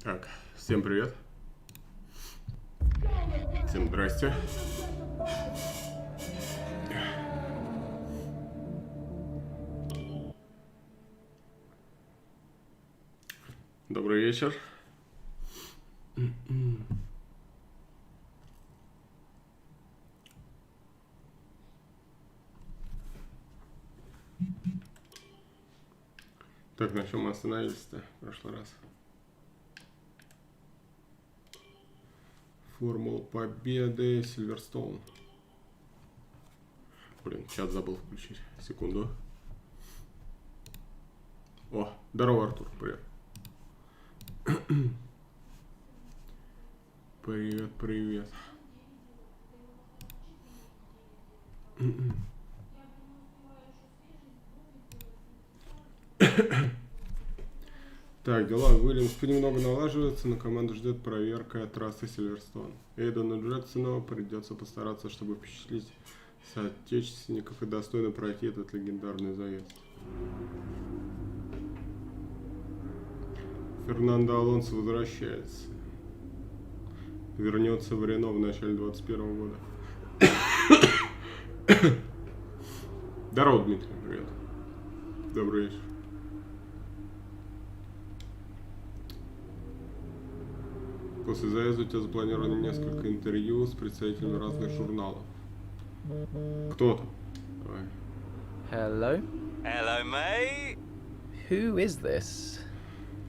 Так, всем привет. Всем здрасте. Добрый вечер. Так, на чем мы остановились-то в прошлый раз? Формула, Победы, Сильверстоун. Блин, чат забыл включить. Секунду. О, здорово, Артур, привет. Привет, привет. Так, дела Уильямс понемногу налаживаются, но команду ждет проверка трассы Сильверстоун. Эйдену Джексону придется постараться, чтобы впечатлить соотечественников и достойно пройти этот легендарный заезд. Фернандо Алонсо возвращается. Вернется в Рено в начале 2021 года. Здорово, Дмитрий, привет. Добрый вечер. После заезда у тебя запланировано несколько интервью с представителями разных журналов. Кто там? Давай. Hello? Hello, mate. Who is this?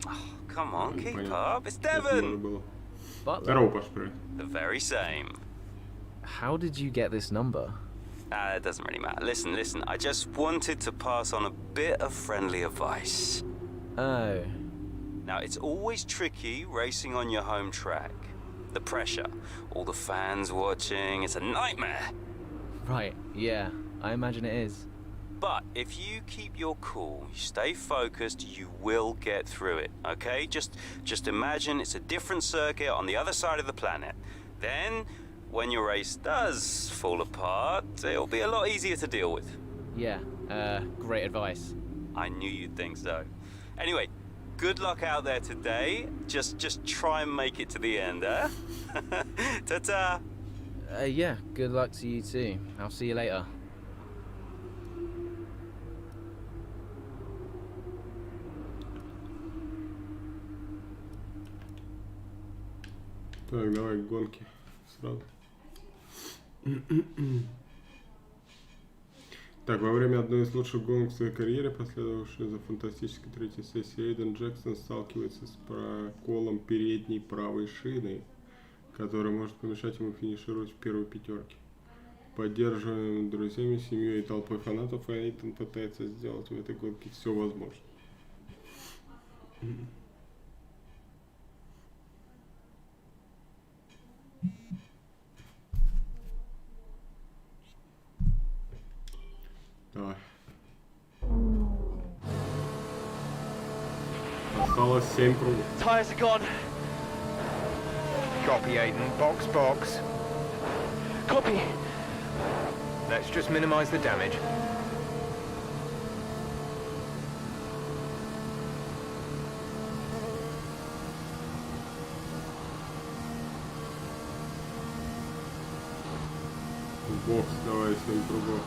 Oh, come on, keep Понятно. up. It's Это надо Devon. было. Butler? Здорово, Паш, привет. The very same. How did you get this number? It doesn't really matter. Listen. I just wanted to pass on a bit of friendly advice. Oh. Now, it's always tricky racing on your home track. The pressure, all the fans watching, it's a nightmare. Right, yeah, I imagine it is. But if you keep your cool, you stay focused, you will get through it, okay? Just imagine it's a different circuit on the other side of the planet. Then, when your race does fall apart, it'll be a lot easier to deal with. Yeah, great advice. I knew you'd think so. Anyway, good luck out there today. Just try and make it to the end, huh? Ta-ta! Yeah, good luck to you too. I'll see you later. Так, давай гонки сразу. Так, во время одной из лучших гонок в своей карьере, последовавшей за фантастической третьей сессией, Эйден Джексон сталкивается с проколом передней правой шины, который может помешать ему финишировать в первой пятерке. Поддерживаем друзьями, семьей и толпой фанатов, Эйден пытается сделать в этой гонке все возможное. Давай. Осталось 7 кругов. Tires are gone. Copy, Aiden. Box. Copy. Let's just minimize the damage. Бокс, давай 7 кругов.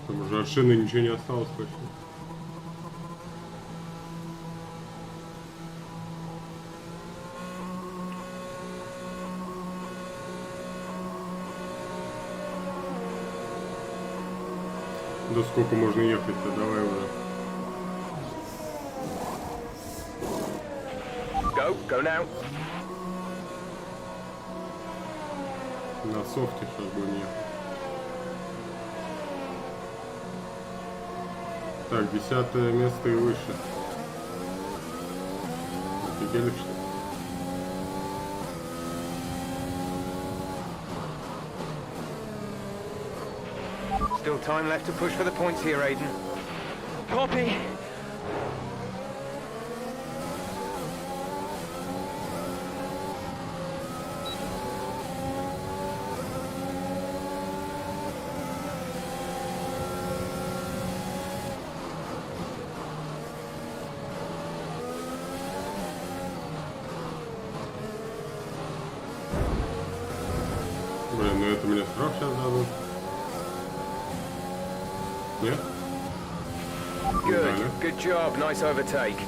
Там уже от шины ничего не осталось почти. Да сколько можно ехать-то, давай уже. Go now. На софте сейчас будем ехать. Так, 10-е место и выше. Офигели, что ли? Still time left to push for the points here, Aiden. Copy. Блин, ну это мне срок сейчас дадут. Нет? Good. Good job. Nice overtake.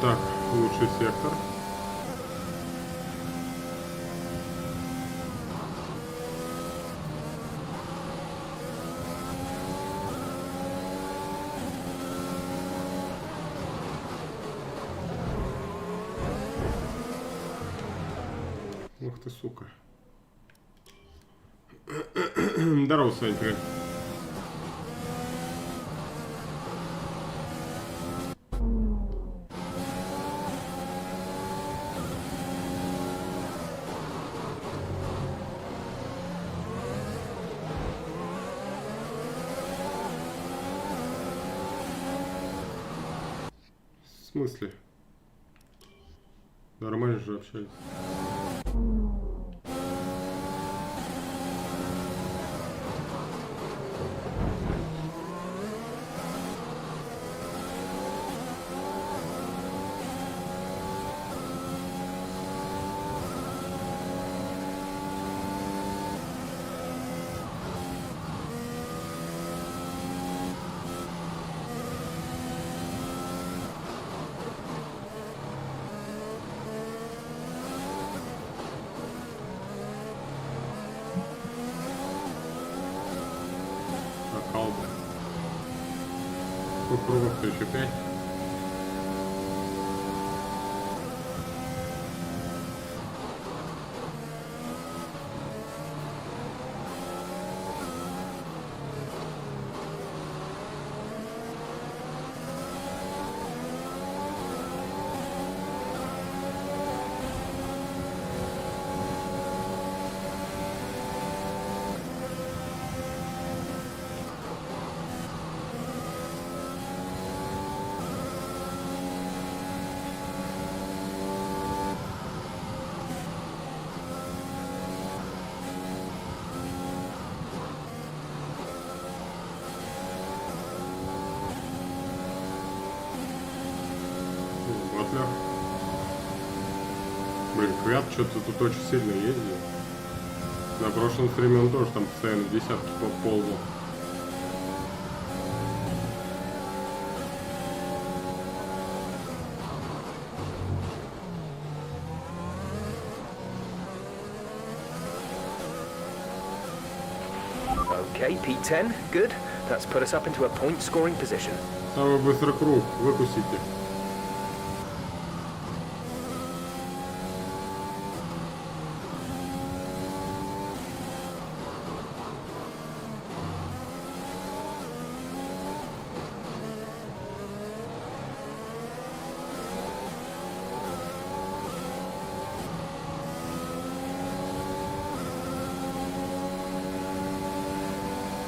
Так, лучший сектор. Ух ты, сука. Здорово, Санька. В смысле? Нормально же общались. Сколько кругов-то еще 5? Блин, Квят что-то тут очень сильно ездил. На прошлом стриме он тоже там постоянно в десятки ползал. Okay, P10. Good. That's put us up into a point-scoring position. Самый быстрый круг. Выкусите.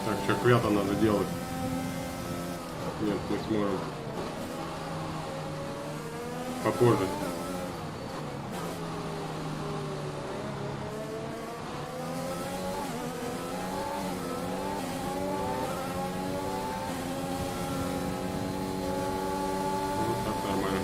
Так, что Квята надо делать? Нет, не сможем. Попозже. Ну, так нормально.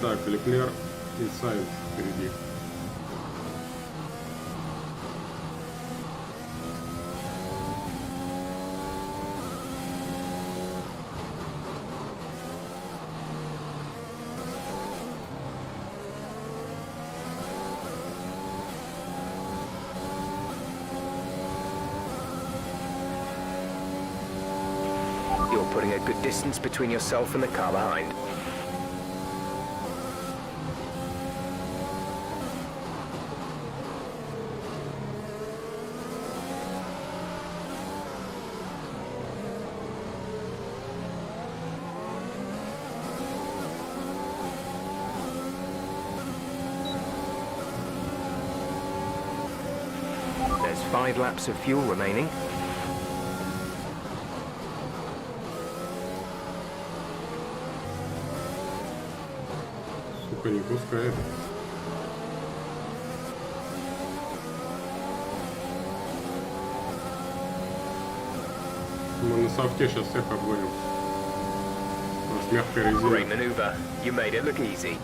Так, Леклер и Сайнс впереди. You're putting a good distance between yourself and the car behind. 5 laps of fuel remaining. Сука, не пускает. Мы на софте сейчас всех обгоним. У нас мягкая резина. Great maneuver. You made it look easy.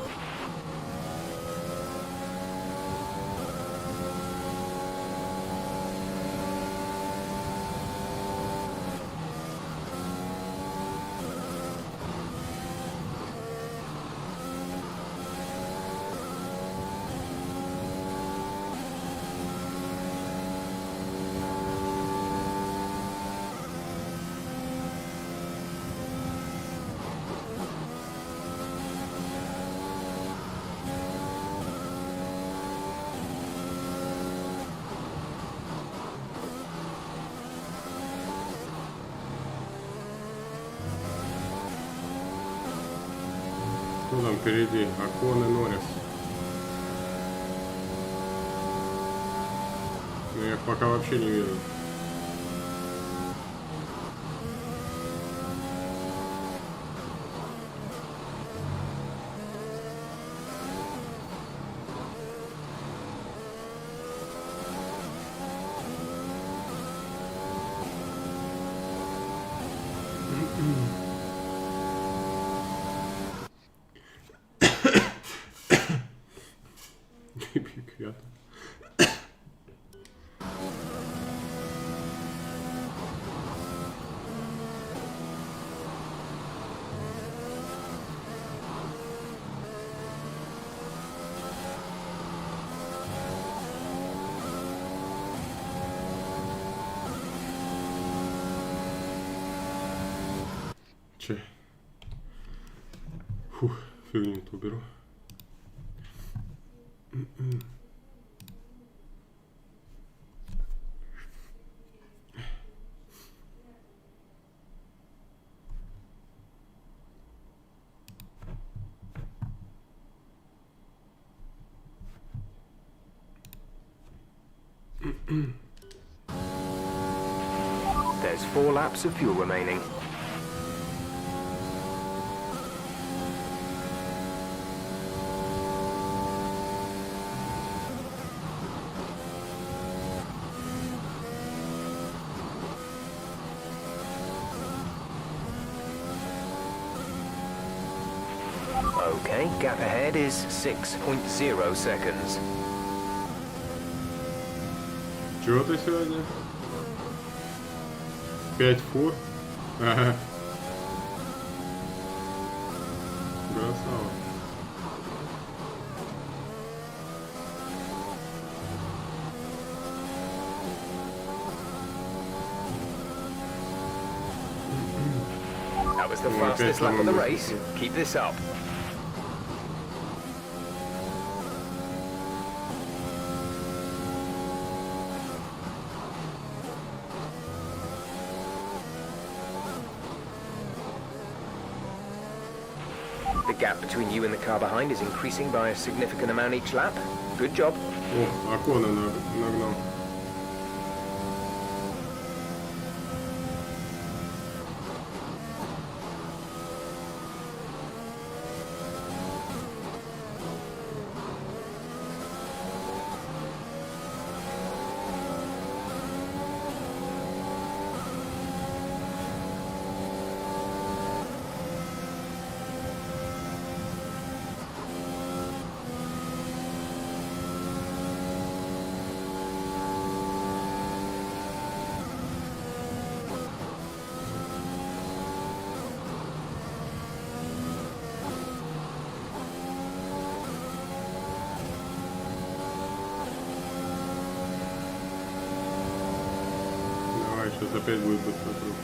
Кто там впереди? Акон и Норрис. Но я их пока вообще не вижу. Квят. Че? Фух, фигню-то уберу. There's 4 laps of fuel remaining. Okay, gap ahead is 6.0 seconds. Чего ты сегодня? 5 фур? Ага. Красава. That was the fastest lap of the race. Keep this up. The gap between you and the car behind is increasing by a significant amount each lap. Good job. О, Акона нагнал. Сейчас опять будет быстрый круг.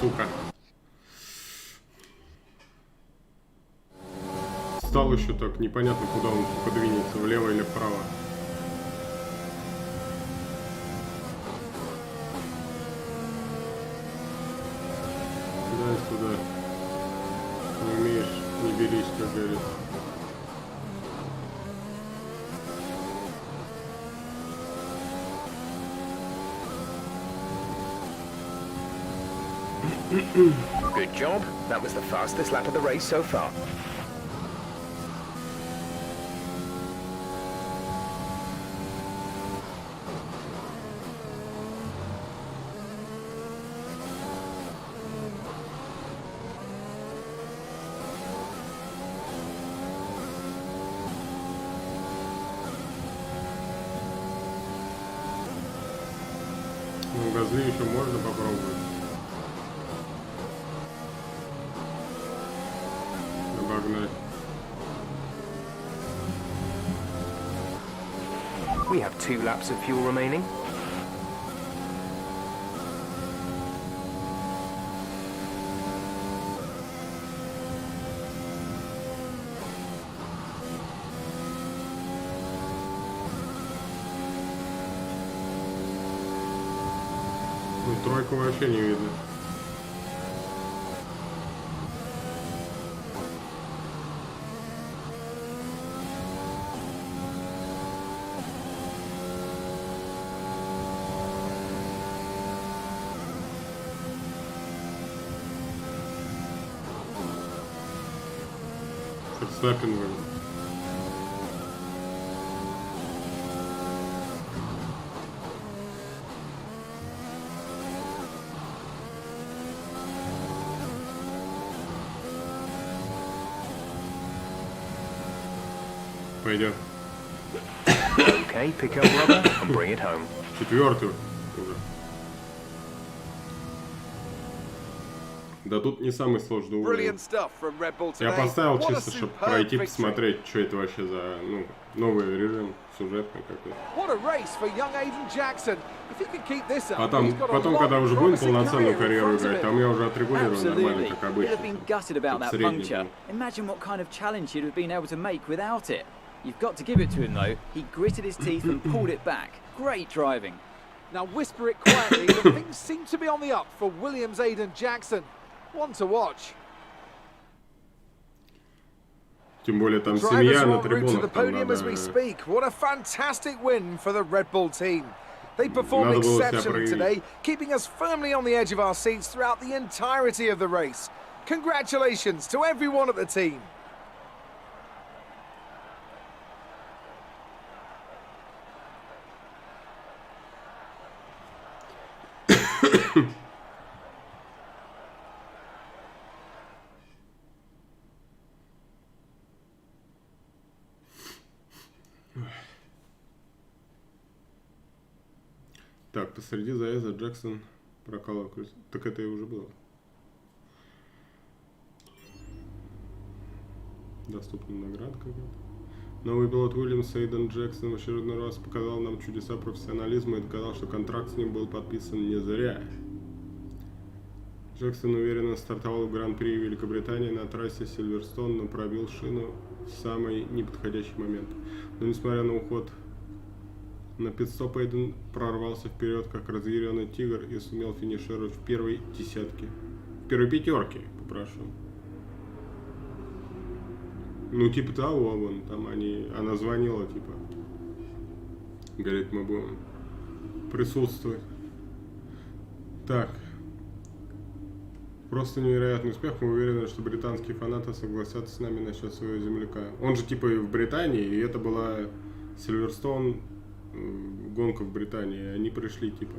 Сука. Стал еще так, непонятно, куда он подвинется, влево или вправо. Куда и сюда. интересно. Good job. That was the fastest lap of the race so far. Ну, газы еще можно попробовать. Обогнать. We have 2 laps of fuel remaining. Ну, тройку вообще не видно. Ферстаппен вроде. Пойдет. Okay, pick up rubber and bring it home. Четвертый уже. Да тут не самый сложный уровень. Я поставил чисто, чтобы пройти, посмотреть, что это вообще за, ну, новый режим сюжетный какой-то. Потом, когда уже будем полноценную карьеру играть, там я уже отрегулирую нормально, как обычно. You've got to give it to him though. He gritted his teeth and pulled it back. Great driving. Now whisper it quietly, but things seem to be on the up for Williams Aiden Jackson. One to watch. Тем более там семья на to the трибунах. podium as we speak. What a fantastic win for the Red Bull team. They performed exceptionally today, keeping us firmly on the edge of our seats throughout the entirety of the race. Congratulations to everyone at the team. Так, посреди заезда Джексон прокалывал. Так это и уже было. Доступна награда какая-то. Новый пилот Уильямс Эйден Джексон в очередной раз показал нам чудеса профессионализма и доказал, что контракт с ним был подписан не зря. Джексон уверенно стартовал в Гран-при Великобритании на трассе Сильверстон, но пробил шину в самый неподходящий момент. Но несмотря на уход на пит-стоп, Эйден прорвался вперед, как разъяренный тигр, и сумел финишировать в первой десятке. В первой пятерке, попрошу. Ну, типа того, вон, там она звонила, типа. Говорит, мы будем присутствовать. Так. Просто невероятный успех. Мы уверены, что британские фанаты согласятся с нами насчет своего земляка. Он же, типа, и в Британии, и это была Сильверстон, гонка в Британии. Они пришли, типа.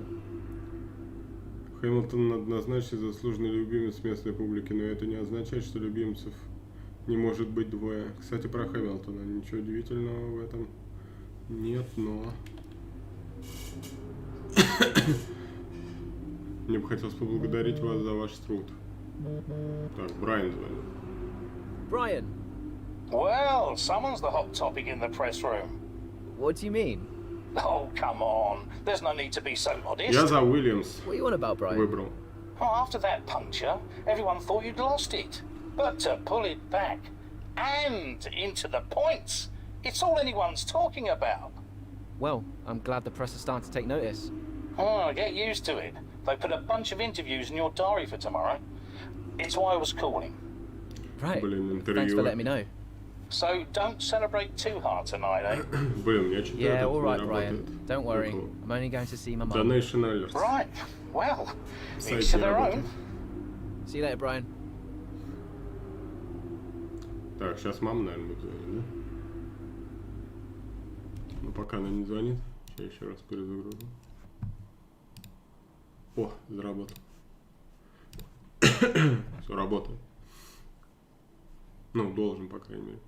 Хэмилтон однозначно заслуженный любимец местной публики, но это не означает, что любимцев не может быть двое. Кстати, про Хэмилтона. Ничего удивительного в этом нет, но... Мне бы хотелось поблагодарить вас за ваш труд. Так, Брайан звонит. Brian, Well, someone's the hot topic in the press room. what do you mean? Oh, come on. There's no need to be so modest. Я за Уильямс What are you on about, Brian? выбрал. Well, after that puncture, everyone thought you'd lost it. But to pull it back and into the points, it's all anyone's talking about. Well, I'm glad the press are starting to take notice. Oh, get used to it. They put a bunch of interviews in your diary for tomorrow. It's why I was calling. Right. Блин, Thanks for интервью. letting me know. So don't celebrate too hard tonight, eh? Блин, мне что-то Yeah, это all не right, работает. Brian. Don't worry. I'm only going to see my mum. Donation alerts. Right. Well, Сайт each to не their работает. own. See you later, Brian. Так, сейчас мама, наверное, будет звонить, да? Но пока она не звонит, я еще раз перезагружу. О, заработал. Все работает. Ну, должен, по крайней мере.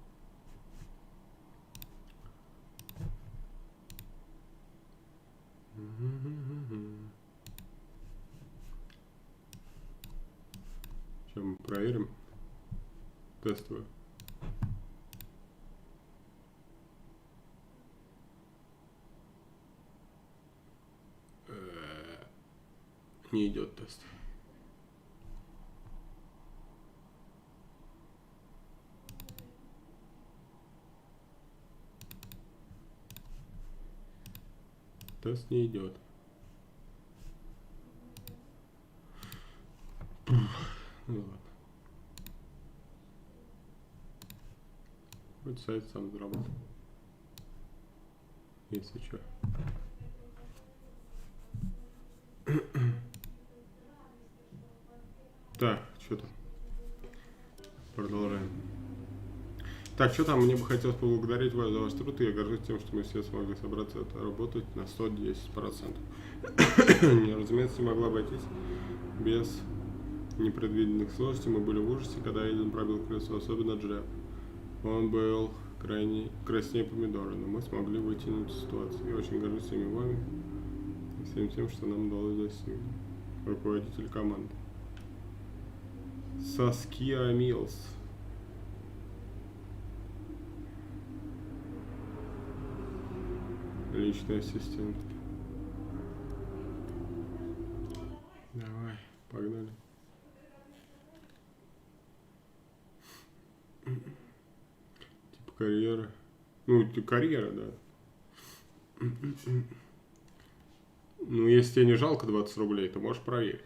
Сейчас мы проверим. Тестовое. Не идет тест. Тест не идет. Ну ладно. Хоть сайт сам заработал. Если что. Так, что там? Продолжаем. Так, что там? Мне бы хотелось поблагодарить вас за ваш труд, и я горжусь тем, что мы все смогли собраться и работать на 110%. Разумеется, не могла обойтись без непредвиденных сложностей. Мы были в ужасе, когда Эйден пробил колесо, особенно Джеб. Он был краснее помидора, но мы смогли вытянуть ситуацию. Я очень горжусь всеми вами и всем тем, что нам удалось достигнуть. Руководитель команды. Саския Милс. Личный ассистент. Давай, погнали. Типа карьера. Ну, карьера, да. Ну, если тебе не жалко 20 рублей, то можешь проверить.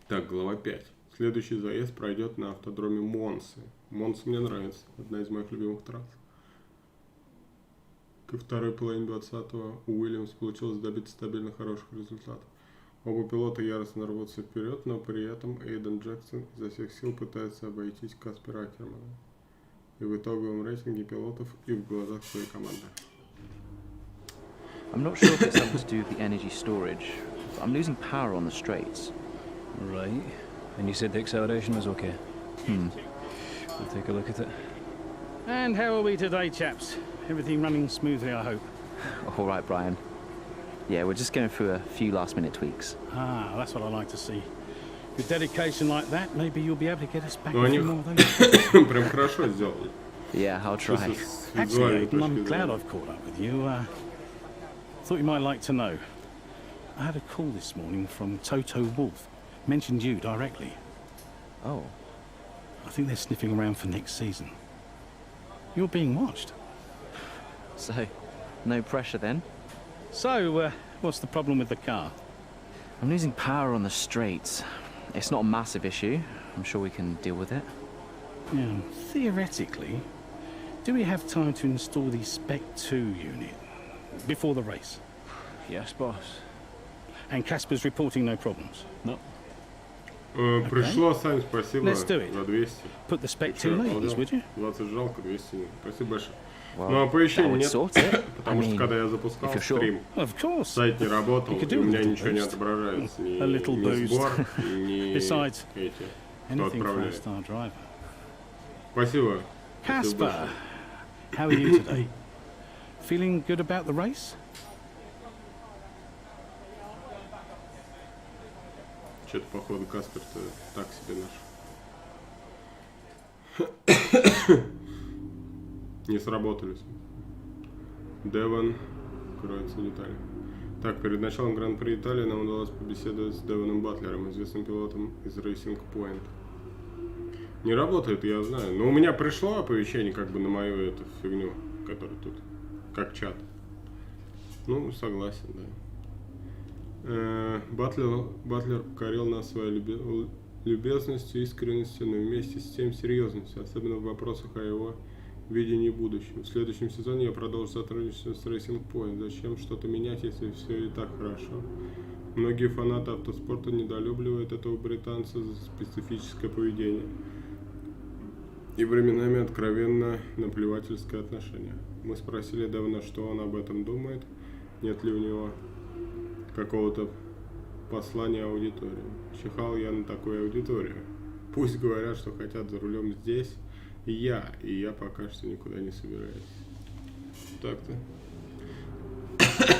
Так, глава 5. Следующий заезд пройдет на автодроме Монсы. Монсы мне нравится. Одна из моих любимых трасс. Ко второй половине 20-го у Уильямс получилось добиться стабильно хороших результатов. Оба пилота яростно рвутся вперед, но при этом Эйден Джексон изо всех сил пытается обойтись Каспера Акермана. И в итоговом рейтинге пилотов и в глазах своей команды. I'm not sure if it's something to do with the energy storage, but I'm losing power on the straights. Right. And you said the acceleration was okay? We'll take a look at it. And how are we today, chaps? Everything running smoothly, I hope. All right, Brian. Yeah, we're just going through a few last-minute tweaks. Ah, that's what I like to see. With dedication like that, maybe you'll be able to get us back Ну, a они few more of those. прям хорошо сделали. Yeah, I'll try. Actually, Aiden, I'm glad I've caught up with you. Thought you might like to know. I had a call this morning from Toto Wolff. Mentioned you directly. Oh. I think they're sniffing around for next season. You're being watched. So, no pressure then? So, what's the problem with the car? I'm losing power on the straights. It's not a massive issue. I'm sure we can deal with it. Yeah, theoretically, do we have time to install the Spec 2 unit before the race? Yes, boss. And Casper's reporting no problems? No. Пришло, Сань, спасибо Let's do it. за 200. Put the Spec 2 ladies, would you? 20 жалко, 200 нет. Спасибо большое. Well, Ну, оповещений that would нет, sort it. потому I что mean, когда я запускал if you're sure. стрим, Of course. сайт не работал, You could и do у a меня little ничего не boost. отображается, ни A little ни boost. сбор, ни Besides, эти, кто anything for a отправляет. star driver. Спасибо. Спасибо Casper, большое. how are you today? Feeling good about the race? Что-то, походу, Каспер-то так себе наш. Не сработались. Девон. Кроется детали. Так, перед началом Гран-при Италии нам удалось побеседовать с Девоном Батлером, известным пилотом из Racing Point. Не работает, я знаю. Но у меня пришло оповещение как бы на мою эту фигню, которая тут, как чат. Ну, согласен, да. Батлер покорил нас своей любезностью, искренностью, но вместе с тем серьезностью, особенно в вопросах о его видении будущего. В следующем сезоне я продолжу сотрудничество с Racing Point. Зачем что-то менять, если все и так хорошо? Многие фанаты автоспорта недолюбливают этого британца за специфическое поведение и временами откровенно наплевательское отношение. Мы спросили давно, что он об этом думает, нет ли у него какого-то послания аудитории. Чихал я на такую аудиторию. Пусть говорят, что хотят за рулем здесь, и я пока что никуда не собираюсь. Так-то.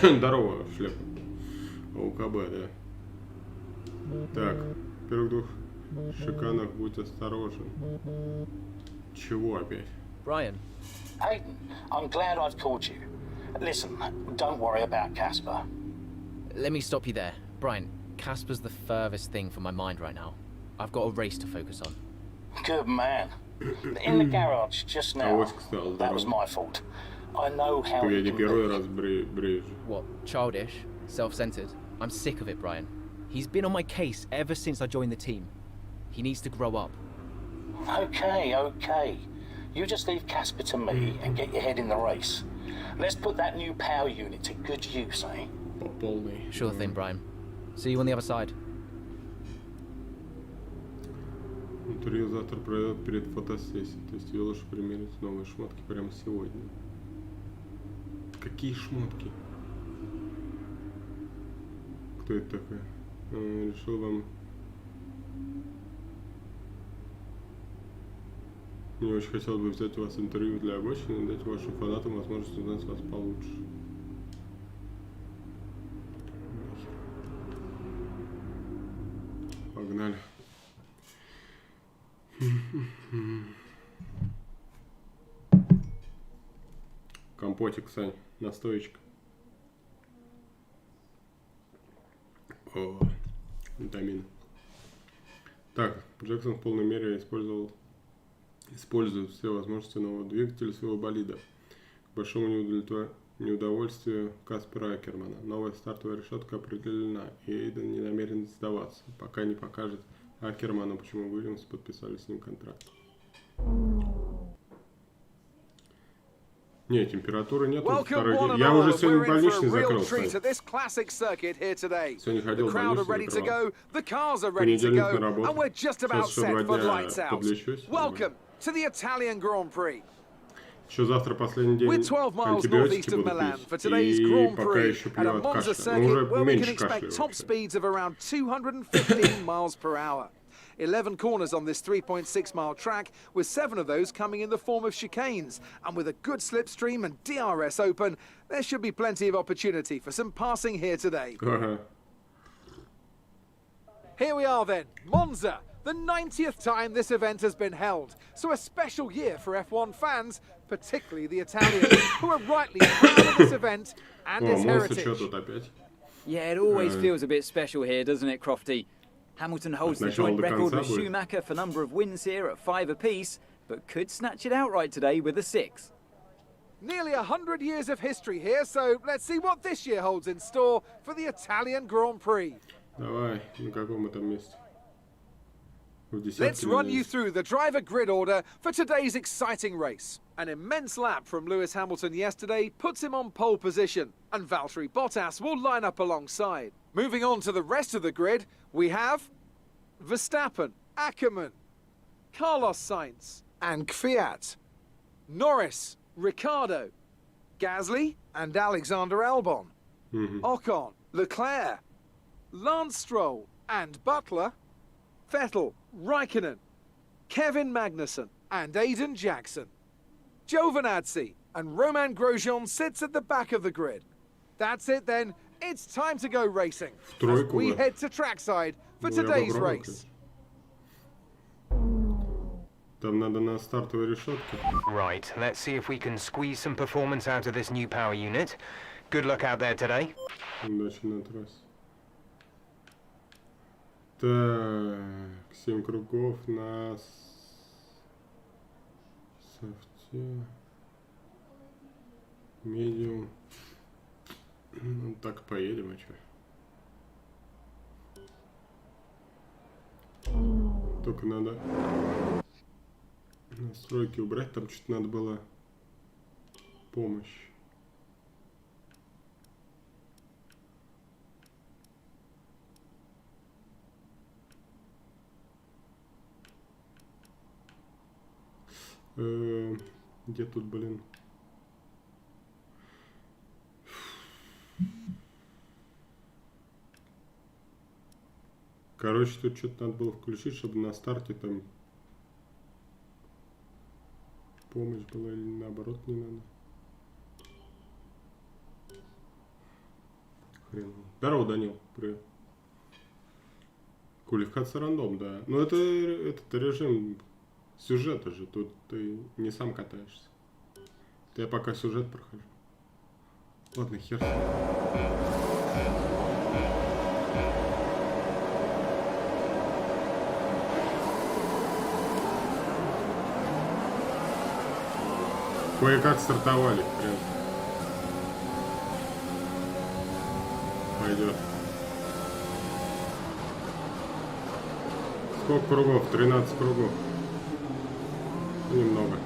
Здорово, шляпа. ОКБ, да. Так, в первых двух шиканах будь осторожен. Чего опять? Brian. Hayden, I'm glad I've called you. Listen, don't worry about Casper. Let me stop you there. Brian, Casper's the furthest thing from my mind right now. I've got a race to focus on. Good man. In the garage just now. That was my fault. I know how Я you не can первый be. раз брежу. What? Childish? Self-centered? I'm sick of it, Brian. He's been on my case ever since I joined the team. He needs to grow up. Okay. You just leave Casper to me and get your head in the race. Let's put that new power unit to good use, eh? Sure thing, Brian. See you on the other side. Интервью завтра пройдет перед фотосессией. То есть Вилош примерить новые шмотки прямо сегодня. Какие шмотки? Кто это такой? Решил вам... Мне очень хотелось бы взять у вас интервью для обочины и дать вашим фанатам возможность узнать вас получше. Погнали. Компотик, Сань, настоечка. О, витамины. Так, Джексон в полной мере использует все возможности нового двигателя своего болида. К большому неудовольствию Каспера Акермана. Новая стартовая решетка определена, и Эйден не намерен сдаваться, пока не покажет Акерману, почему Уильямс подписали с ним контракт. Не, температуры нет. Второй день. Я уже сегодня больничный закрылся. Сегодня ходил в больничный, закрывал. Понедельник на работу. Сейчас еще 2 дня подлечусь. To the Italian Grand Prix. Еще завтра последний день антибиотики буду пить. И пока еще пью от кашля. Но уже меньше кашля. Top speeds of around 215 miles per hour. 11 corners on this 3.6-mile track, with 7 of those coming in the form of chicanes. And with a good slipstream and DRS open, there should be plenty of opportunity for some passing here today. Here we are then, Monza. The 90th time this event has been held, so a special year for F1 fans, particularly the Italians, who are rightly proud of this event and its heritage. Yeah, it always feels a bit special here, doesn't it, Crofty? Hamilton holds the joint record with Schumacher for number of wins here at 5 apiece, but could snatch it outright today with a 6. Nearly 100 years of history here, so let's see what this year holds in store for the Italian Grand Prix. Давай, на каком мы там месте? Let's run you through the driver grid order for today's exciting race. An immense lap from Lewis Hamilton yesterday puts him on pole position, and Valtteri Bottas will line up alongside. Moving on to the rest of the grid, we have Verstappen, Ackermann, Carlos Sainz, and Kvyat, Norris, Ricciardo, Gasly, and Alexander Albon, Ocon, Leclerc, Lance Stroll, and Butler, Vettel, Raikkonen, Kevin Magnussen, and Aiden Jackson. Giovinazzi and Romain Grosjean sits at the back of the grid. That's it then, it's time to go racing as we head to trackside for today's race. Там надо на стартовой решетке. Right, let's see if we can squeeze some performance out of this new power unit. Good luck out there today. Удачи на трассе. Так, 7 кругов на софте, медиум. Ну, так поедем, а чё? Только надо настройки убрать, там что-то надо было помощь. Где тут, блин? Короче, тут что-то надо было включить, чтобы на старте там помощь была, или наоборот не надо. Хрен. Здорово, Данил. Привет. Квалификация рандом, да. Но это этот режим сюжета же. Тут ты не сам катаешься. Я пока сюжет прохожу. Ладно, хер. Кое-как стартовали, прям. Пойдет. Сколько кругов? 13 кругов. Немного.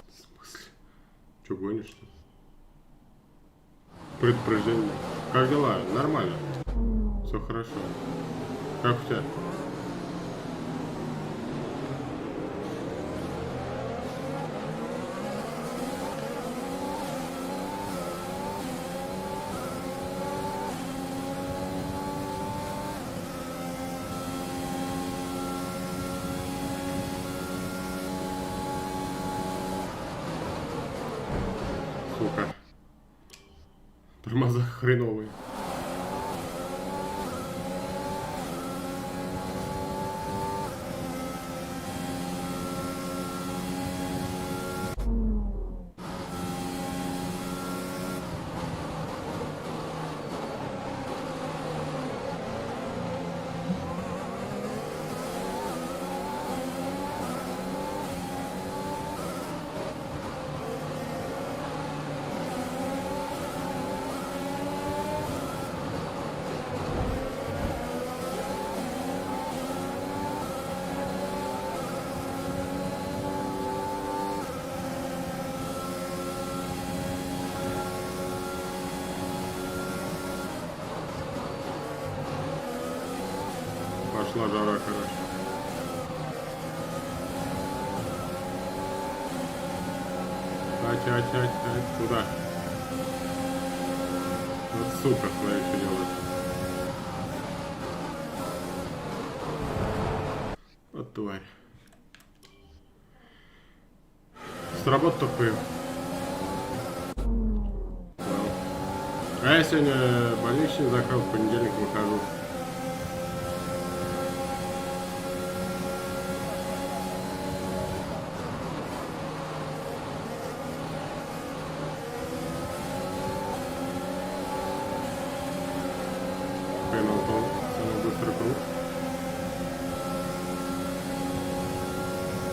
В смысле? Че, гонишь-то? Предупреждение. Как дела? Нормально. Все хорошо. Как у тебя? Сука. Тормоза хреновые. Пошла жара, короче. Куда? Вот сука, смотри, что делает. Вот тварь. С работы только. А я сегодня больничный закрыл, в понедельник выхожу.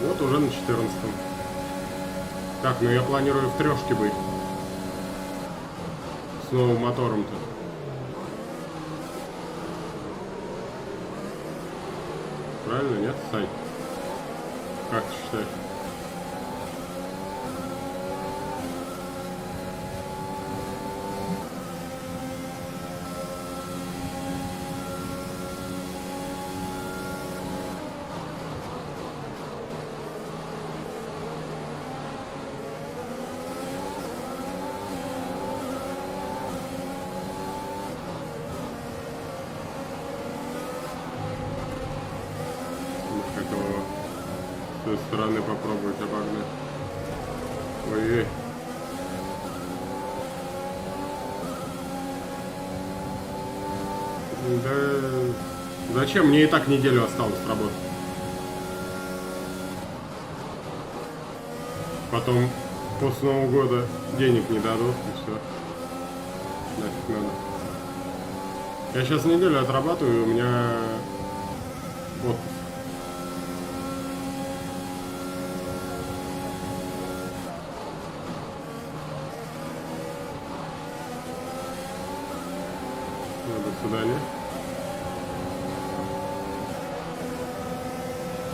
Вот уже на 14-м. Так, ну я планирую в трешке быть. С новым мотором-то. Правильно, нет, Сань? Как ты считаешь? С той стороны попробовать обогнать. Ой-ой. Да зачем? Мне и так неделю осталось работать. Потом после Нового года денег не дадут и все. Нафиг надо. Я сейчас неделю отрабатываю, и у меня отпуск. Сюда нет?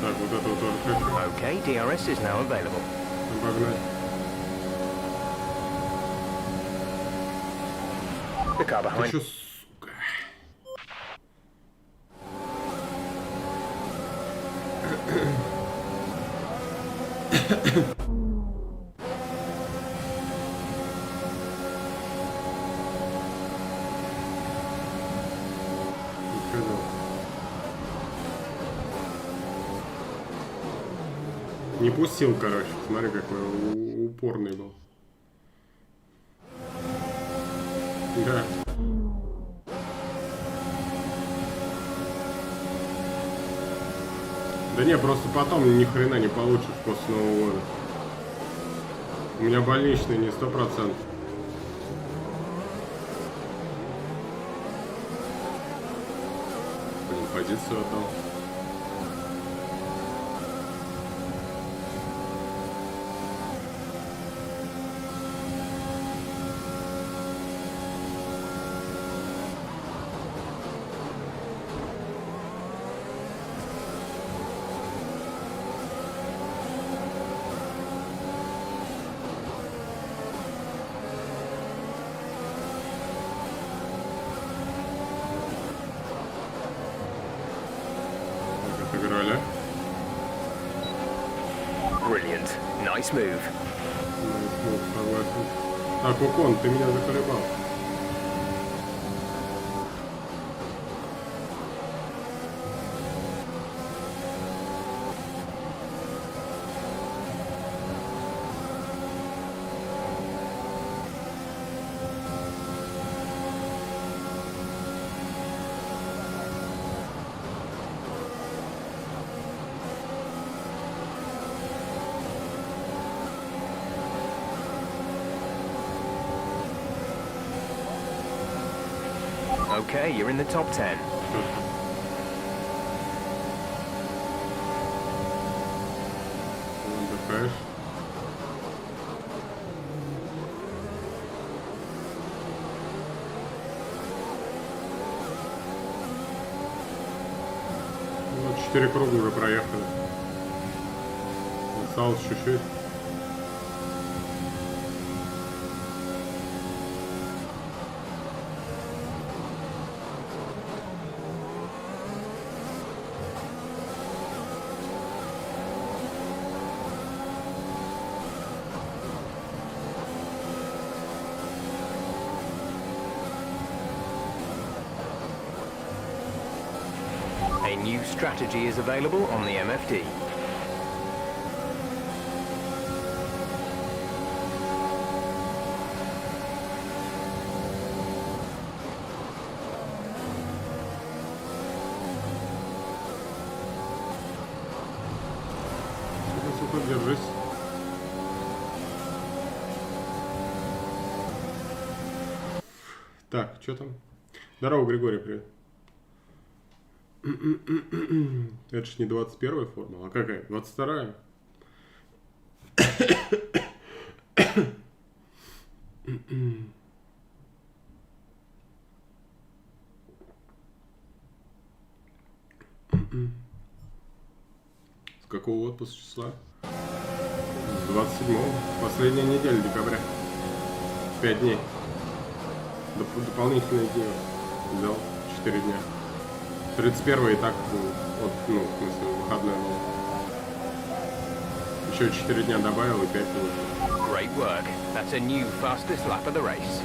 Так, вот это вот тоже хочу. Okay, DRS is now available. Погнать. The car behind. Ты чё, сука? Не пустил, короче. Смотри, какой упорный был. Да. Да не, просто потом ни хрена не получишь после Нового года. У меня больничный не 100%. Блин, позицию отдал. Brilliant. Nice move. Так, Окон, ты меня заколебал. Okay, you're in the top 10. Отдыхаешь. Вот 4 круга уже проехали. Осталось чуть-чуть. A new strategy is available on the MFD. Сука, держись. Так, что там? Здорово, Григорий, привет. Это ж не 21-я формула, а какая? 22-я? С какого отпуска числа? С 27-го. Последняя неделя декабря. 5 дней. Дополнительные дни взял 4 дня. 31 и так был, вот, ну, в смысле, выходной был. Еще 4 дня добавил и 5 получил. Great work. That's a new fastest lap of the race.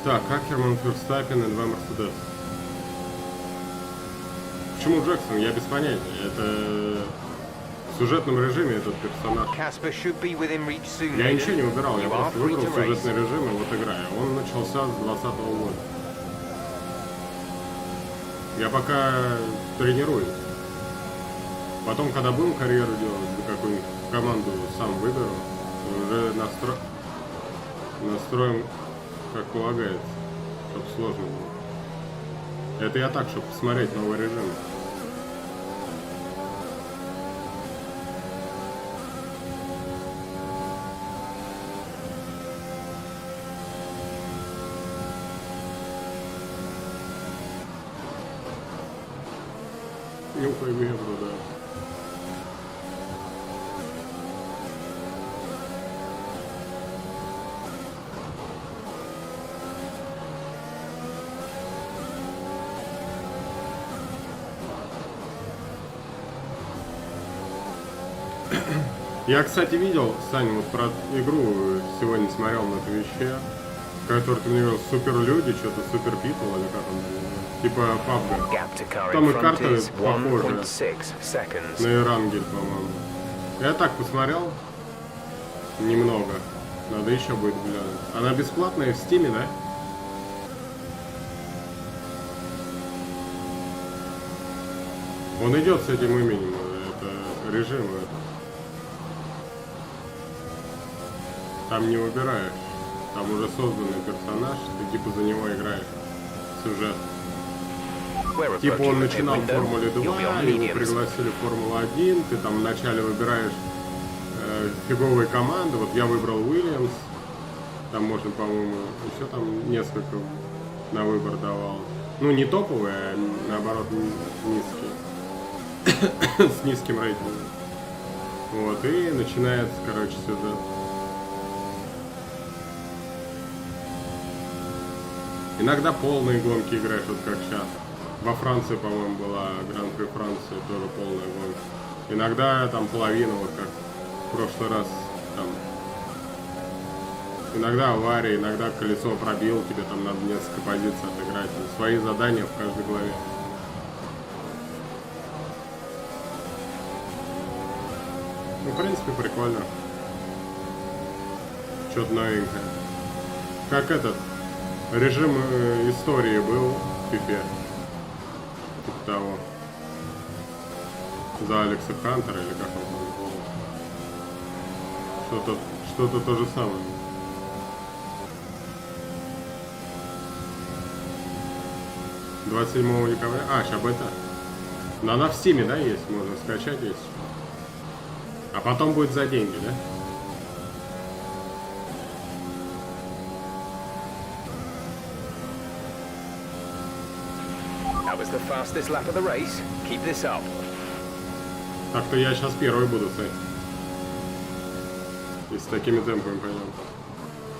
Так, Акерман, Ферстаппен и 2 Мерседеса. Почему Джексон? Я без понятия. Это в сюжетном режиме этот персонаж. Я ничего не выбирал, я просто выбрал сюжетный режим и вот играю. Он начался с 2020 года. Я пока тренируюсь. Потом, когда будем карьеру делать, какую-нибудь команду сам выберу, уже настроим как полагается, чтобы сложно было. Это я так, чтобы посмотреть новый режим. Нюхай ветру, да. Я, кстати, видел, Саня, вот про игру сегодня смотрел на Твиче, который ты мне говорил, суперлюди, что-то супер пипл, или как он, типа PUBG. Там и карта похожа на Ирангель, по-моему. Я так посмотрел немного, надо еще будет глянуть. Она бесплатная в Стиме, да? Он идет с этим именем, это режим. Там не выбираешь, там уже созданный персонаж, ты типа за него играешь. Сюжет. Типа он начинал в Формуле 2, его пригласили в Формулу-1, ты там вначале выбираешь фиговые команды, вот я выбрал Уильямс, там можно, по-моему, еще там несколько на выбор давал. Ну не топовые, а наоборот низкие, с низким рейтингом. Вот, и начинается, короче, сюжет. Иногда полные гонки играешь, вот как сейчас. Во Франции, по-моему, была Гран-при Франции, тоже полная гонка. Иногда там половина, вот как в прошлый раз. Там. Иногда авария, иногда колесо пробил, тебе там надо несколько позиций отыграть. Свои задания в каждой главе. Ну, в принципе, прикольно. Что-то новенькое. Как этот режим истории был в FIFA. Типа того. За Алекса Хантера или как он был. Что-то то же самое. — 27 декабря. А, сейчас бета. Но она в Стиме, да, есть? Можно скачать есть. А потом будет за деньги, да? Так-то я сейчас первый буду, Сань. И с такими темпами пойдем.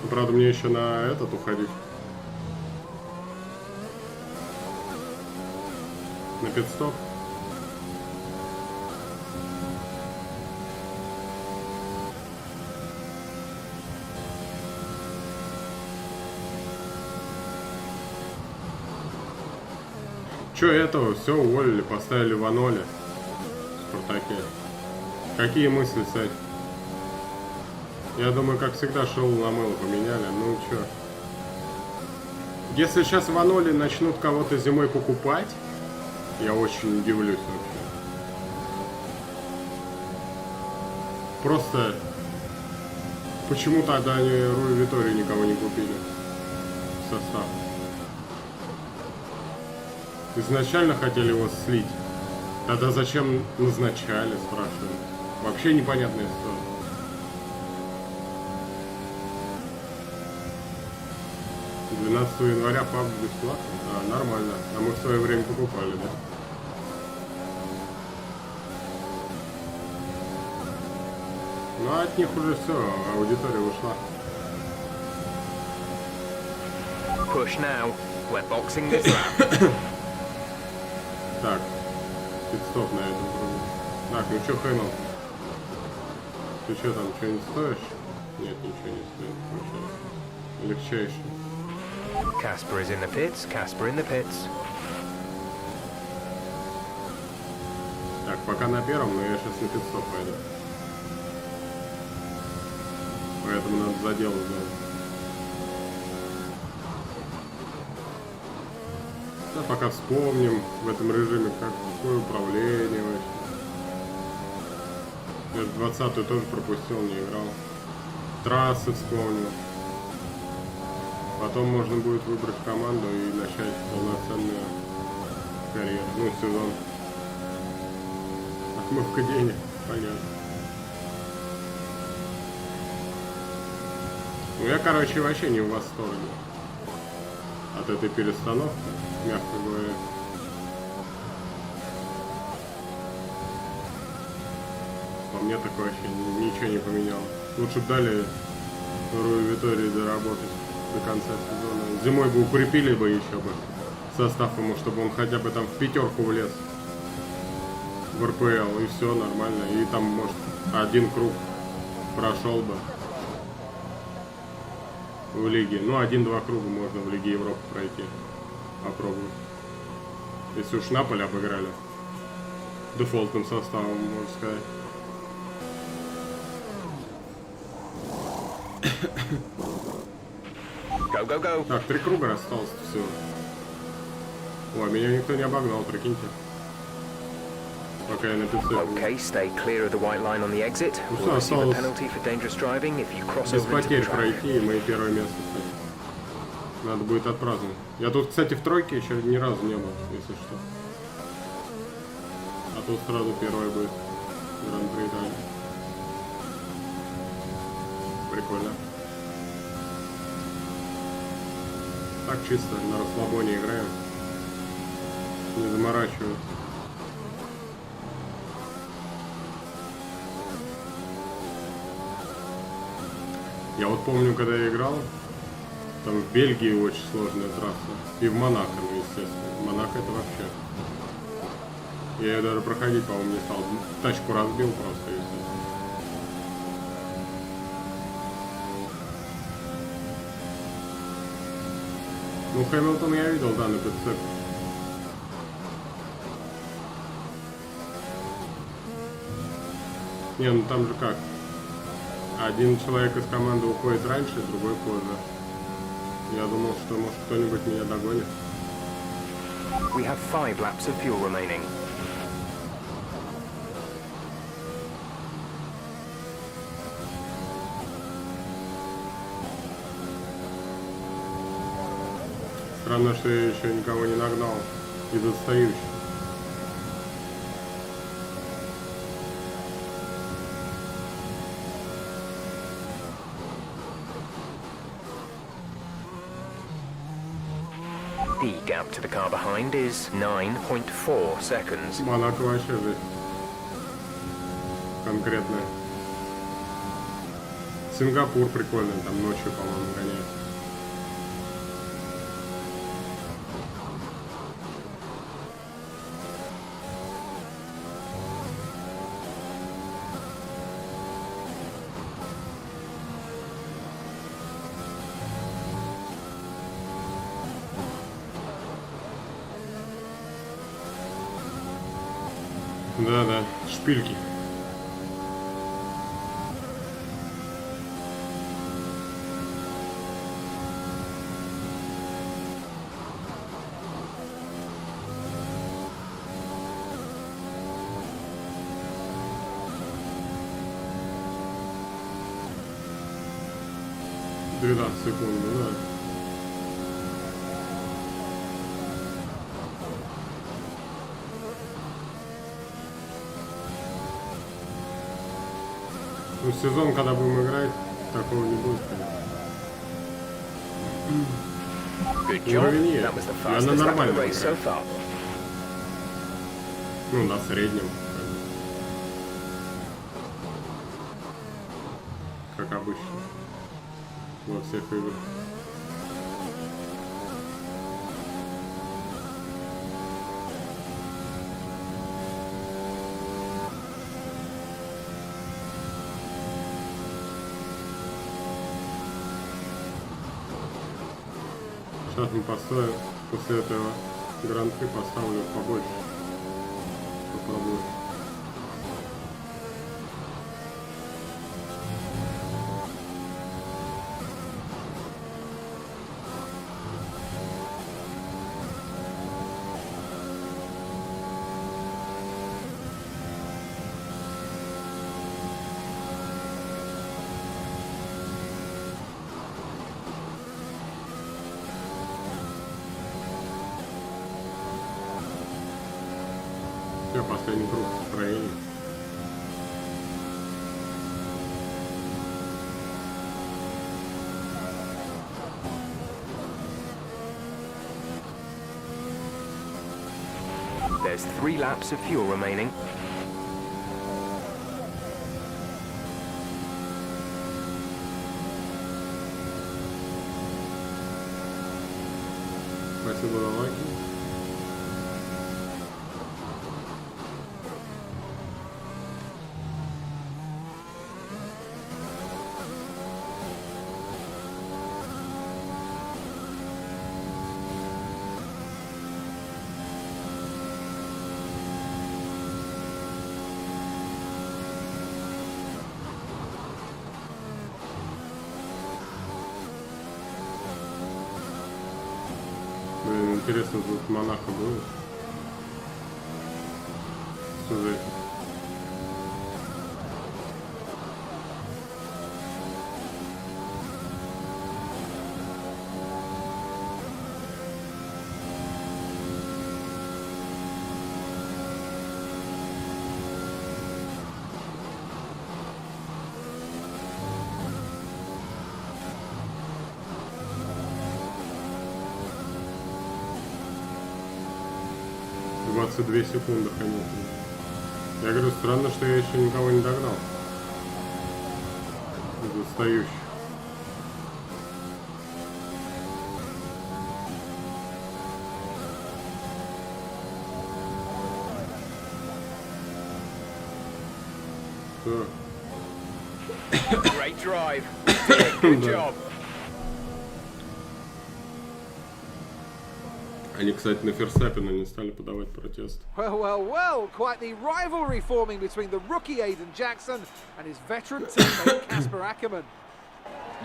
Правда, мне еще на этот уходить. На пит-стоп. Че этого? Все, уволили, поставили в аноле. В Спартаке. Какие мысли, Сань? Я думаю, как всегда, шоу на мыло поменяли. Ну чё? Если сейчас в аноле начнут кого-то зимой покупать, я очень удивлюсь вообще. Просто почему-то тогда они Руи Виторию никого не купили в состав. Изначально хотели его слить. Тогда зачем назначали, спрашиваю. Вообще непонятная история. — 12 января PUBG бесплатно? А, нормально. А мы в свое время покупали, да? Ну, от них уже все, аудитория ушла. Push now. We're boxing this lap. Так, пит-стоп на этом кругу. Так, ну чё, Хэмилтон? Ты чё там, что-нибудь стоишь? Нет, ничего не стоит. Легчайший. Casper is in the pits. Casper in the pits. Так, пока на первом, но я сейчас на пит-стоп пойду. Поэтому надо заделать, да. Да, пока вспомним в этом режиме, какое управление вообще. Я 20-ю тоже пропустил, не играл. Трассы вспомнил. Потом можно будет выбрать команду и начать полноценную карьеру. Ну, сезон. Отмывка денег, понятно. Ну, я, короче, вообще не в восторге от этой перестановки, мягко говоря. По мне так вообще ничего не поменяло. Лучше бы дали Руи Витории заработать до конца сезона. Зимой бы укрепили бы еще бы состав ему, чтобы он хотя бы там в пятерку влез в РПЛ, и все нормально. И там, может, один круг прошел бы в лиге. Ну, 1-2 круга можно в Лиге Европы пройти. Попробовать. Если уж Наполе обыграли дефолтным составом, можно сказать. Go, go, go. Так, 3 круга осталось всего. Ой, меня никто не обогнал, прикиньте. Пока я на пицце. Okay, stay clear of the white line on the exit. Ну We'll все, receive a осталось penalty for dangerous driving if you cross без over into the потерь track. пройти, и мои первое место, кстати. Надо будет отпраздновать. Я тут, кстати, в тройке еще ни разу не был, если что. А тут сразу первое будет. Гран-при Италии. Прикольно. Так чисто, на расслабоне играем. Не заморачиваюсь. Я вот помню, когда я играл, там в Бельгии очень сложная трасса. И в Монако, ну, естественно. Монако это вообще. Я ее даже проходить, по-моему, не стал. Тачку разбил просто и все. Ну, Хэмилтон я видел, да, на ПЦ. Не, ну там же как? Один человек из команды уходит раньше, другой позже. Я думал, что может кто-нибудь меня догонит. We have 5 laps of fuel remaining. Странно, что я еще никого не нагнал из отстающих. The gap to the car behind is 9.4 seconds. Монако вообще жесть. Конкретно. Сингапур прикольный, там ночью, по-моему, гоняет. Да-да, шпильки. Секунд, да. Ну, сезон, когда будем играть, такого не будет, Good job. That was the fastest lap of the race so far. Ну, на среднем. во всех играх. Сейчас мы поставим, после этого гран-при поставлю побольше. Попробую. Все, последний круг строения. There's 3 laps of fuel remaining. Спасибо за лайки. Блин, интересно, тут Монако будет. Что за это? — 22 секунды, конечно. Я говорю, странно, что я еще никого не догнал. Из отстающих. Great drive. Good job. Они, кстати, на Ферстаппена не стали подавать протест. Well, well, well, quite the rivalry forming between the rookie Aiden Jackson and his veteran teammate Casper Ackermann.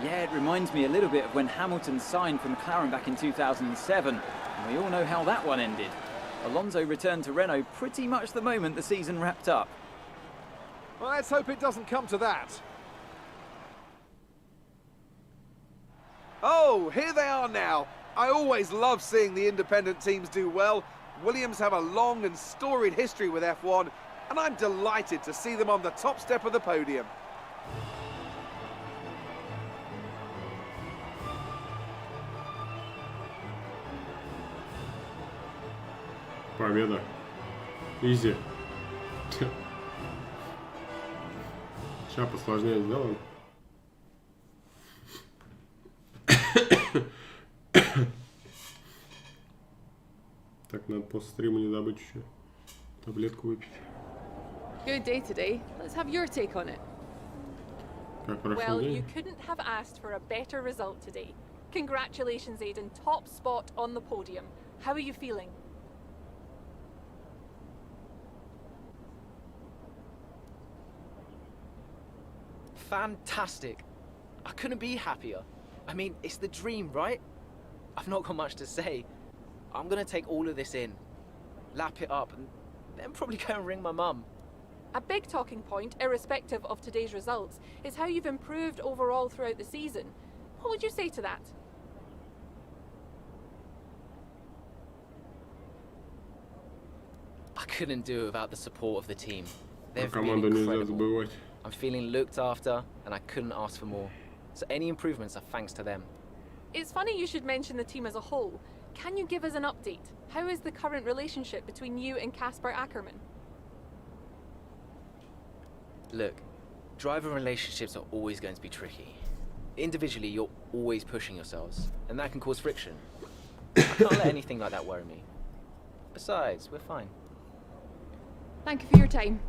Yeah, it reminds me a little bit of when Hamilton signed for McLaren back in 2007, and we all know how that one ended. Alonso returned to Renault pretty much the moment the season wrapped up. Well, let's hope it doesn't come to that. Oh, here they are now. I always love seeing the independent teams do well. Williams have a long and storied history with F1, and I'm delighted to see them on the top step of the podium. Победа. Изи. Сейчас посложнее сделаем. Так, надо после стрима не забыть еще таблетку выпить. Good day today. Let's have your take on it. Как прошел Well, день? you couldn't have asked for a better result today. Congratulations, Aiden. Top spot on the podium. How are you feeling? Fantastic. I couldn't be happier. I mean, it's the dream, right? I've not got much to say. I'm gonna take all of this in, lap it up, and then probably go and ring my mum. A big talking point, irrespective of today's results, is how you've improved overall throughout the season. What would you say to that? I couldn't do it without the support of the team. They've been Команду нельзя incredible. забывать. I'm feeling looked after, and I couldn't ask for more. So any improvements are thanks to them. It's funny you should mention the team as a whole. Can you give us an update? How is the current relationship between you and Casper Ackermann? Look, driver relationships are always going to be tricky. Individually, you're always pushing yourselves, and that can cause friction. I can't let anything like that worry me. Besides, we're fine. Thank you for your time.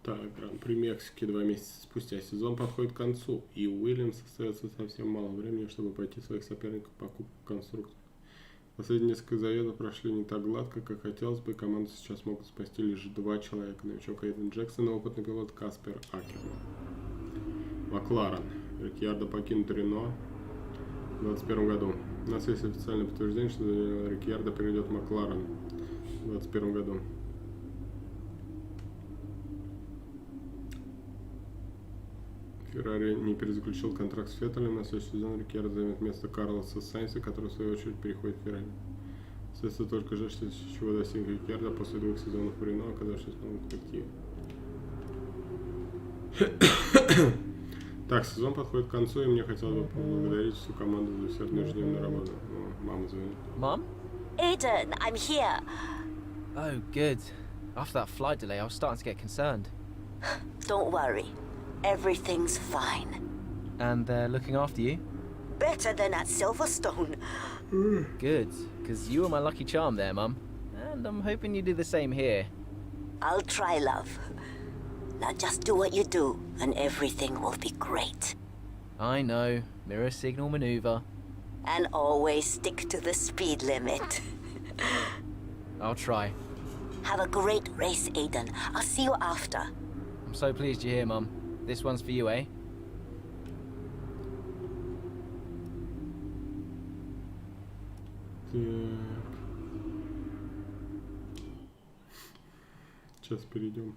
Так, Гран-при Мексики 2 месяца спустя. Сезон подходит к концу, и у Уильямса остается совсем мало времени, чтобы пойти своих соперников по кубку конструкторов. Последние несколько заездов прошли не так гладко, как хотелось бы, и команду сейчас могут спасти лишь 2 человека. Новичок Эйден Джексон и опытный пилот Каспер Акерман. Макларен. Рикьярдо покинут Рено в 2021 году. У нас есть официальное подтверждение, что Рикьярдо перейдет в Макларен в 2021 году. Феррари не перезаключил контракт с Феттелем. На следующий сезон Рикьярдо займет место Карлоса Сайнса, который в свою очередь переходит в Феррари. Соответственно, только жаль, что чего достиг Рикьярдо после 2 сезонов в Рено, оказавшись в новом коллективе. Так, сезон подходит к концу, и мне хотелось бы поблагодарить всю команду за усердную ежедневную работу. Мама звонит. Mom? Aiden, I'm here. Oh, good. After that flight delay, I was starting to get concerned. Don't worry. Everything's fine. And they're looking after you? Better than at Silverstone. Good, because you were my lucky charm there, Mum. And I'm hoping you do the same here. I'll try, love. Now just do what you do, and everything will be great. I know. Mirror signal maneuver. And always stick to the speed limit. I'll try. Have a great race, Aiden. I'll see you after. I'm so pleased you're here, Mum. This one's for you, eh? Так. Сейчас перейдем.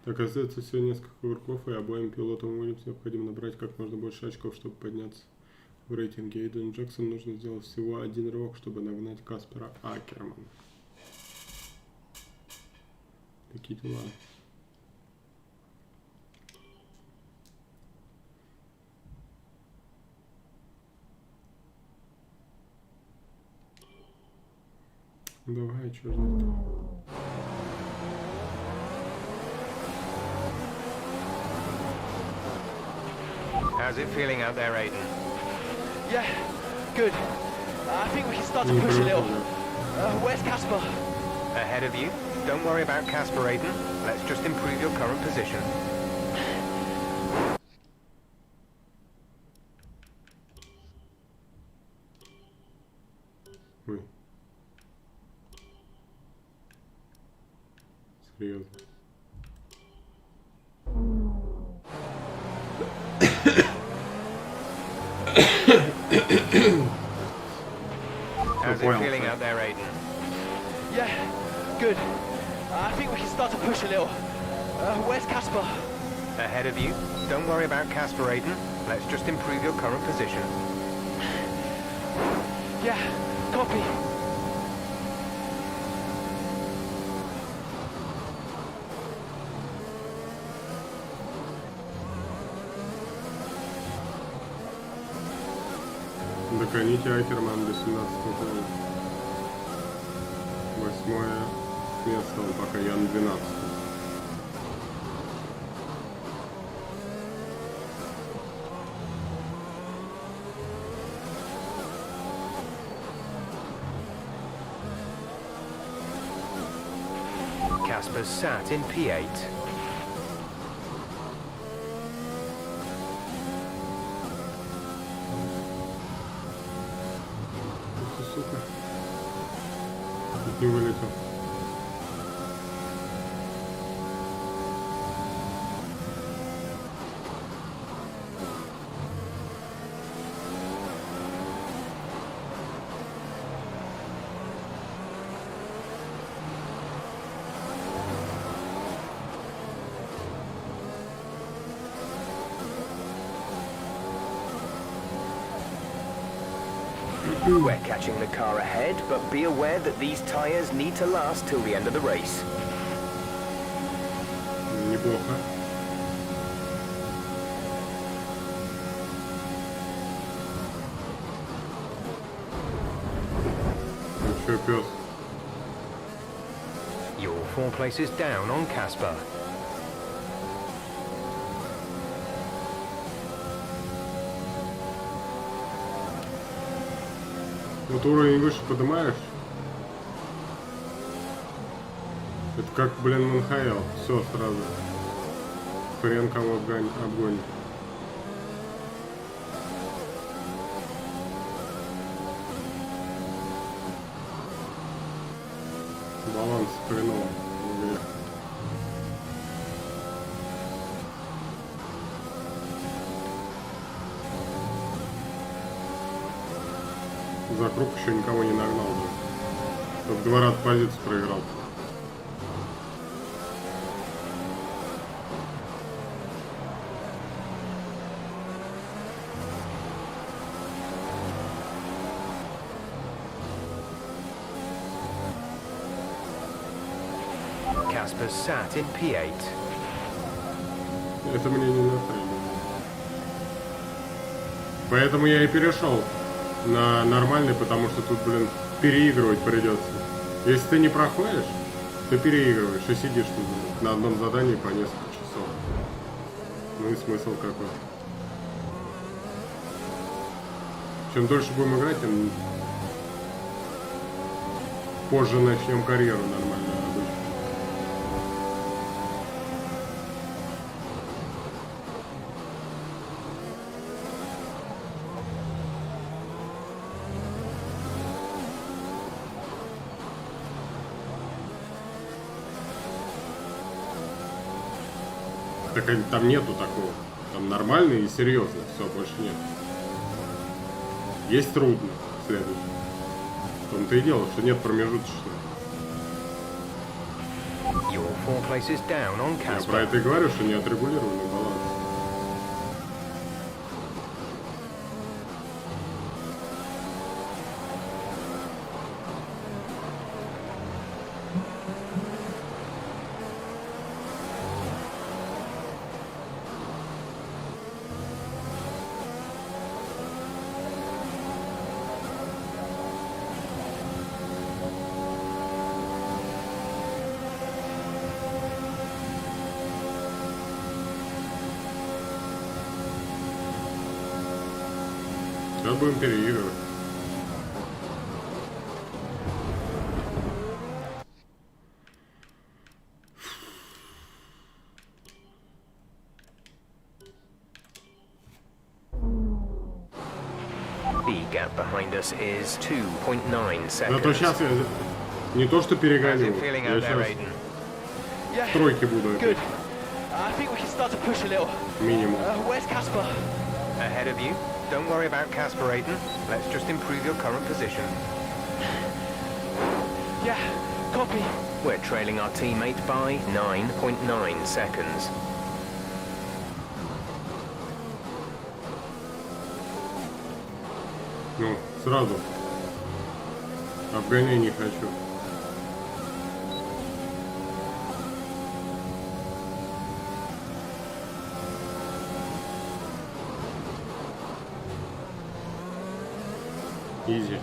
Так, остается всего несколько кувырков, и обоим пилотам Уильямс необходимо набрать как можно больше очков, чтобы подняться в рейтинге. Эйден Джексон нужно сделать всего 1 рывок, чтобы нагнать Каспера Акермана. Такие дела. Давай, чё ждать? How's it feeling out there, Aiden? Yeah, good. I think we can start to push a little. Where's Casper? Ahead of you. Don't worry about Casper, Aiden. Let's just improve your current position. Ой. Серьезно. How's it feeling out there, Aiden? Yeah, good. I think we can start to push a little. Where's Casper? Ahead of you. Don't worry about Casper, Aiden. Let's just improve your current position. Yeah, copy. Догоните Акерман до 17-го года. 8-е место, он пока я на 12-м. Casper's sat in P8. Сука. Чуть не вылетел. We're catching the car ahead, but be aware that these tyres need to last till the end of the race. Неплохо. Ну чё, пёс? 4 places down on Casper. Вот уровень выше поднимаешь. Это как, блин, в НХЛ. Все сразу. Хрен кого обгонит. Баланс хреновый в игре. За круг еще никого не нагнал. Только 2 раза позицию проиграл. Casper's sat in P8. Это мне не настраивает. Поэтому я и перешел на нормальный, потому что тут, блин, переигрывать придется. Если ты не проходишь, ты переигрываешь и сидишь тут на одном задании по несколько часов. Ну и смысл какой. Чем дольше будем играть, тем позже начнем карьеру нормально. Так там нету такого. Там нормально и серьезно. Все, больше нет. Есть трудно. Следующий. В том-то и дело, что нет промежуточного. Я про это и говорю, что не отрегулированный баланс. Сейчас будем переигрывать. Зато сейчас я не то что перегоню, я сейчас в тройке буду опять. Минимум. Ahead of you. Don't worry about Casper, Aiden. Let's just improve your current position. Yeah, copy. We're trailing our teammate by 9.9 seconds. Ну, сразу. Обгонять не хочу. Изи.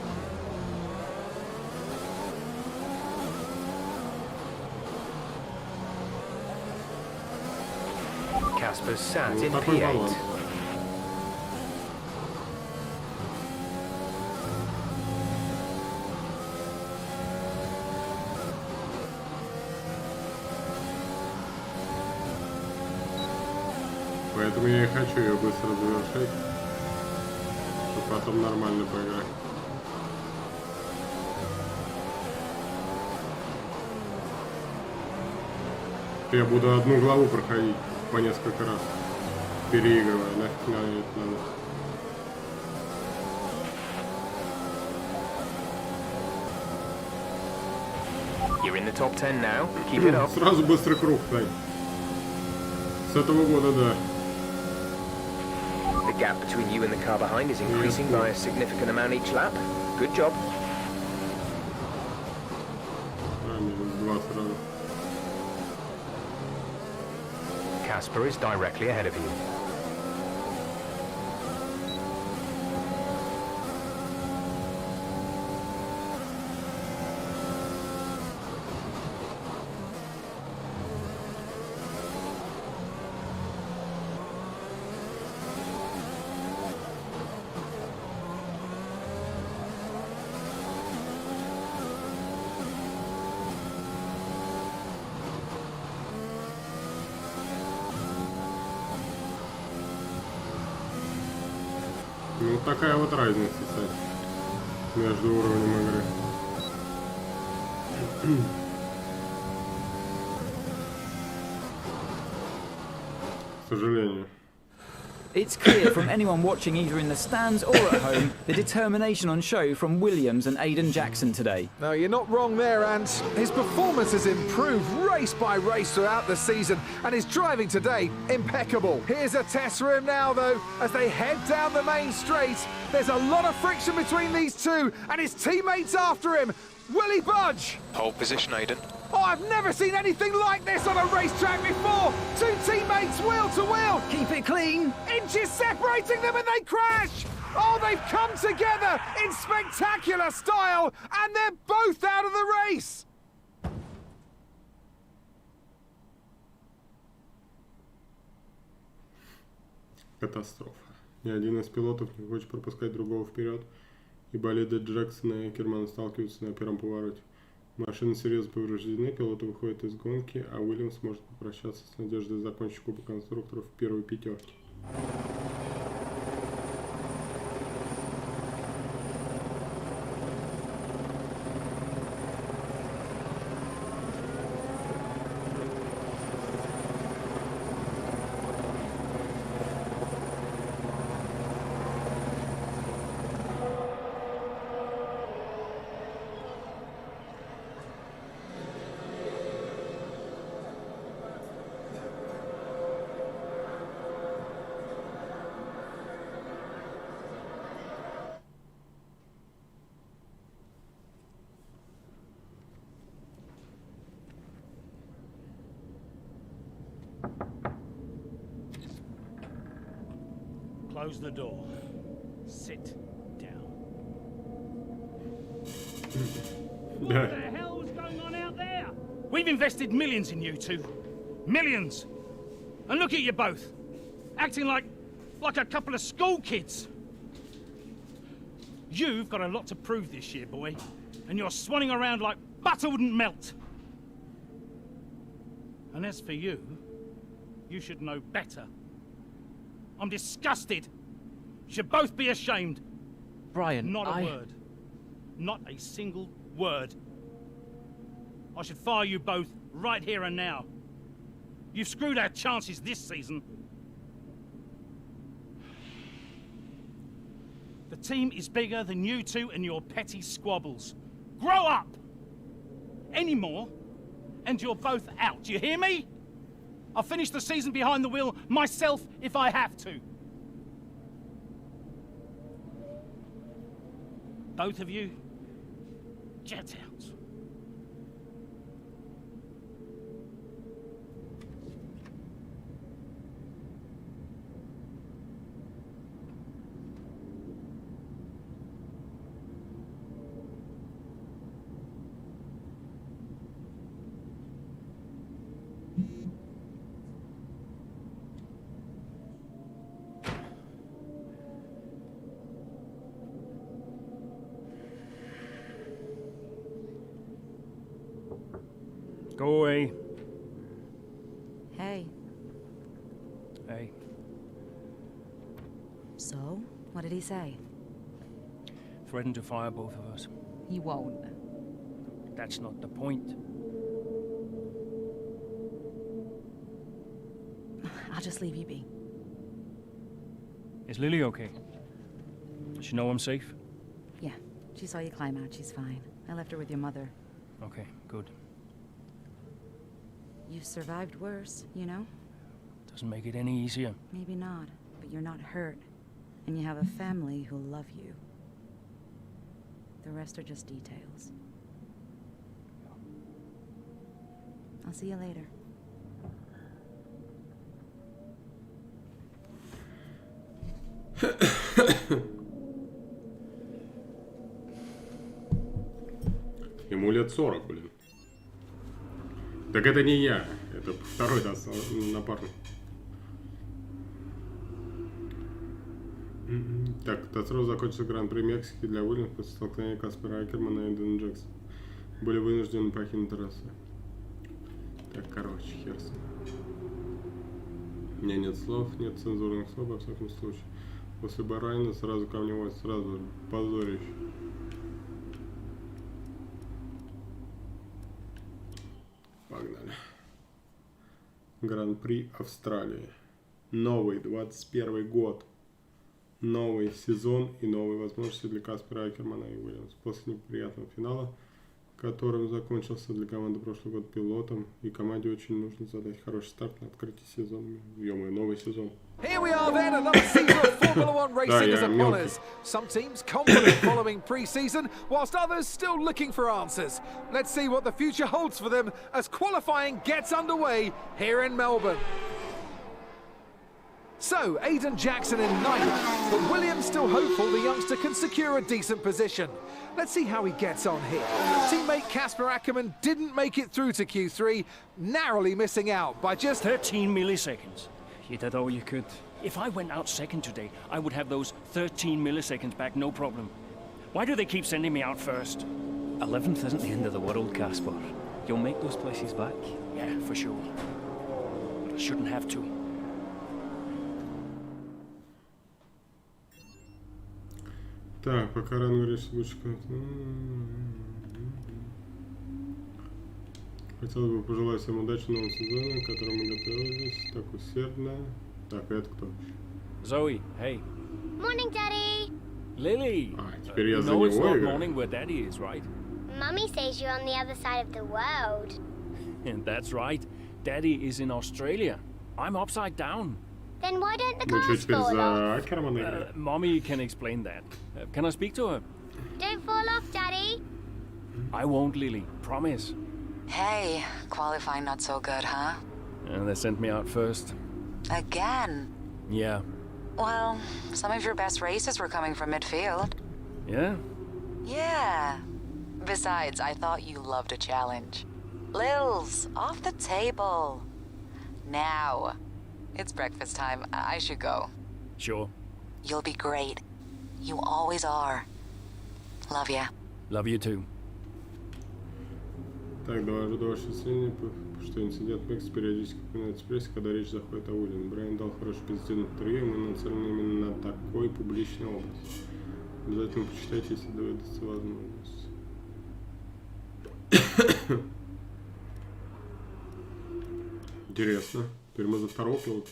Casper's sat in такой баланс. P8. Поэтому я и хочу ее быстро завершить, чтобы потом нормально поиграть. Я буду одну главу проходить по несколько раз, переигрывая, нафиг на это надо. You're in the top 10 now. Keep it up. Сразу быстрый круг, Тань. С этого года, да. The gap between you and the car behind is increasing by a significant amount each lap. Good job. Минус 2 сразу. Casper is directly ahead of you. Ну, такая вот разница, кстати, между уровнем игры. К сожалению. It's clear from anyone watching either in the stands or at home the determination on show from Williams and Aiden Jackson today. No, you're not wrong there, Ant. His performance has improved race by race throughout the season, and his driving today, impeccable. Here's a test for him now, though, as they head down the main straight. There's a lot of friction between these two, and his teammates after him. Will he budge? Hold position, Aiden. Oh, I've never seen anything like this on a racetrack before! Two teammates wheel to wheel! Keep it clean! Inches separating them and they crash! Oh, they've come together in spectacular style, and they're both out of the race! Катастрофа. Ни один из пилотов не хочет пропускать другого вперед, и болиды Джексона и Кермана сталкиваются на первом повороте. Машины серьезно повреждены, пилоты выходят из гонки, а Уильямс может попрощаться с надеждой закончить Кубок конструкторов в первой пятерке. Close the door. Sit down. What the hell is going on out there? We've invested millions in you two. Millions. And look at you both. Acting like a couple of school kids. You've got a lot to prove this year, boy. And you're swanning around like butter wouldn't melt. And as for you, you should know better. I'm disgusted. You should both be ashamed. Brian, Not a word. Not a single word. I should fire you both right here and now. You've screwed our chances this season. The team is bigger than you two and your petty squabbles. Grow up! Any more, and you're both out. Do you hear me? I'll finish the season behind the wheel myself if I have to. Both of you, get out. Go away. Hey. Hey. So, what did he say? Threatened to fire both of us. He won't. That's not the point. I'll just leave you be. Is Lily okay? Does she know I'm safe? Yeah, she saw you climb out. She's fine. I left her with your mother. Okay, good. You've survived worse, you know? Doesn't make it any easier. Maybe not, but you're not hurt. And you have a family who love you. The rest are just details. I'll see you later. Ему лет 40, блин. Так это не я, это второй напарник. Так, сразу закончился Гран-при Мексики для Уильямса после столкновения Каспера Акермана и Эйдена Джексона. Были вынуждены покинуть трассу. Так, короче, хер с ним. У меня нет слов, нет цензурных слов, во всяком случае. После Барайна сразу камневой, сразу позорище. Погнали. Гран-при Австралии. Новый 21 год. Новый сезон и новые возможности для Каспера Акермана и Уильямс. После неприятного финала, которым закончился для команды прошлый год пилотом, и команде очень нужно задать хороший старт на открытии сезона. Ё-моё, новый сезон. Here we are then, another season of Formula One racing is upon us. Some teams confident following pre-season, whilst others still looking for answers. Let's see what the future holds for them as qualifying gets underway here in Melbourne. So, Aiden Jackson in ninth, but Williams still hopeful the youngster can secure a decent position. Let's see how he gets on here. Teammate Casper Ackerman didn't make it through to Q3, narrowly missing out by just 13 milliseconds. You did all you could. If I went out second today, I would have those 13 milliseconds back, no problem. Why do they keep sending me out first? 11th isn't the end of the world, Casper. You'll make those places back. Yeah, for sure. But I shouldn't have to. Так, пока рано говоришь, лучше хотелось бы пожелать всем удачи в новом сезоне, к которому мы готовились так усердно. Так, это кто? Zoe, hey. Morning, Daddy. Lily. Теперь я за know it's него not играю. morning where Daddy is, right? Mummy says you're on the other side of the world. And that's right. Daddy is in Australia. I'm upside down. Then why don't the Ну что, cars теперь fall за off? Акермана играть? Mommy can explain that. Can I speak to her? Don't fall off, Daddy. I won't, Lily. Promise. Hey, qualifying not so good, huh? They sent me out first. Again? Yeah. Well, some of your best races were coming from midfield. Yeah? Yeah. Besides, I thought you loved a challenge. Lils, off the table. Now. It's breakfast time. I should go. Sure. You'll be great. You always are. Love ya. Love you too. Так, давай до вашего сведения, что инцидент Мэкс периодически упоминается в прессе, когда речь заходит о Уильяме. Брайан дал хороший позитивный интервью, и мы нацелены именно на такой публичный образ. Обязательно почитайте, если доведется возможность. Интересно. Теперь мы за второго пилота.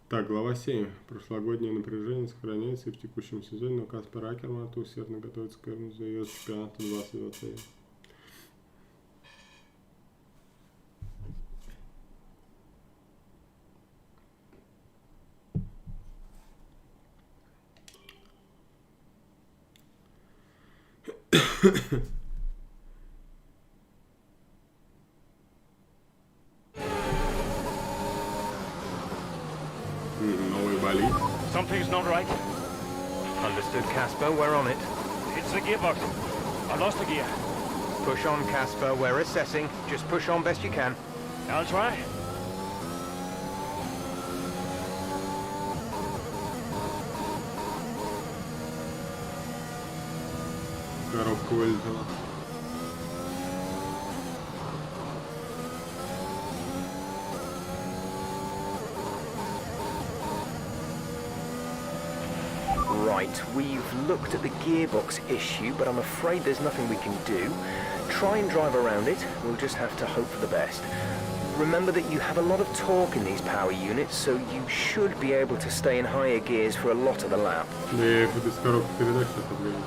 Так, глава 7. Прошлогоднее напряжение сохраняется и в текущем сезоне, но Каспер Акерман усердно готовится к заезду чемпионата 2021. Something's not right. Understood, Casper. We're on it. It's the gearbox. I lost the gear. Push on, Casper. We're assessing. Just push on best you can. I'll try. Коробка вылетела. Right, we've looked at the gearbox issue, but I'm afraid there's nothing we can do. Try and drive around it, we'll just have to hope for the best. Remember that you have a lot of torque in these power units, so you should be able to stay in higher gears for a lot of the lap. Да я их без коробки передач сейчас отберу.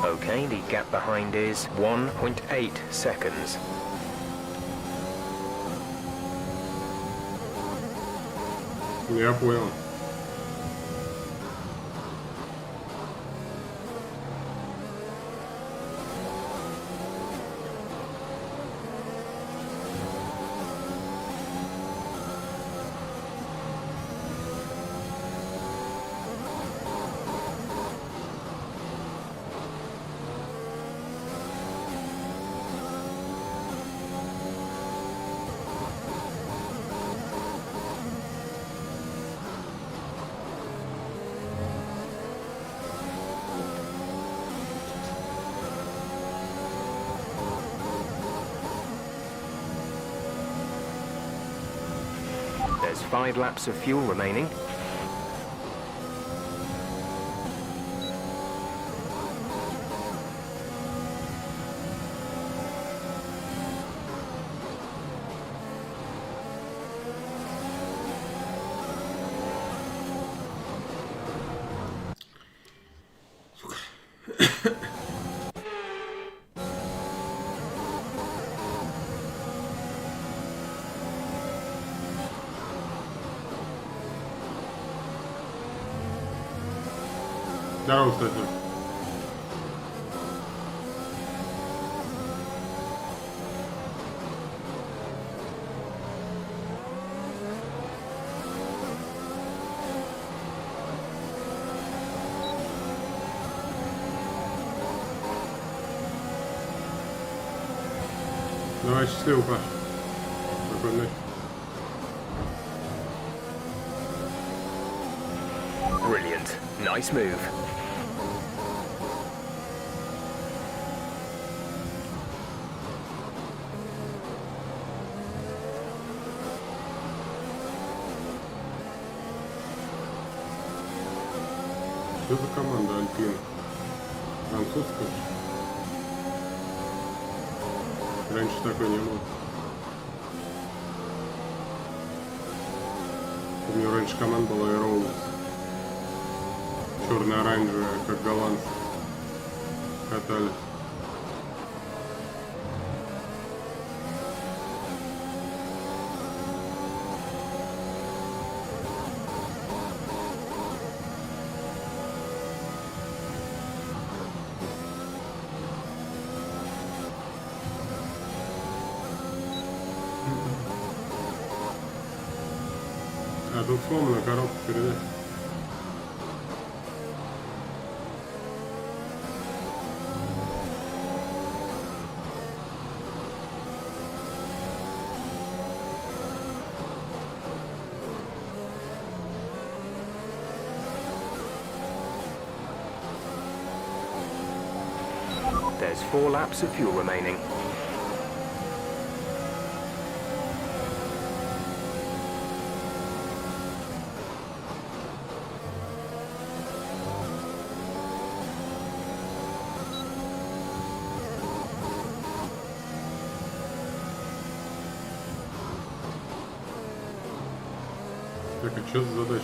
Okay, the gap behind is 1.8 seconds. Я понял. There's 5 laps of fuel remaining. Здорово, кстати. Давай, счастливо, Паш. Спокойной ночи. Brilliant. Nice move. Что за команда Альпин? Французская? Раньше такой не было. Помню, раньше команда была и Роуз. Черно-оранжевая, как голландцы. Катались. А тут сломана коробка передач. There's 4 laps of fuel remaining. Так, а что за задача?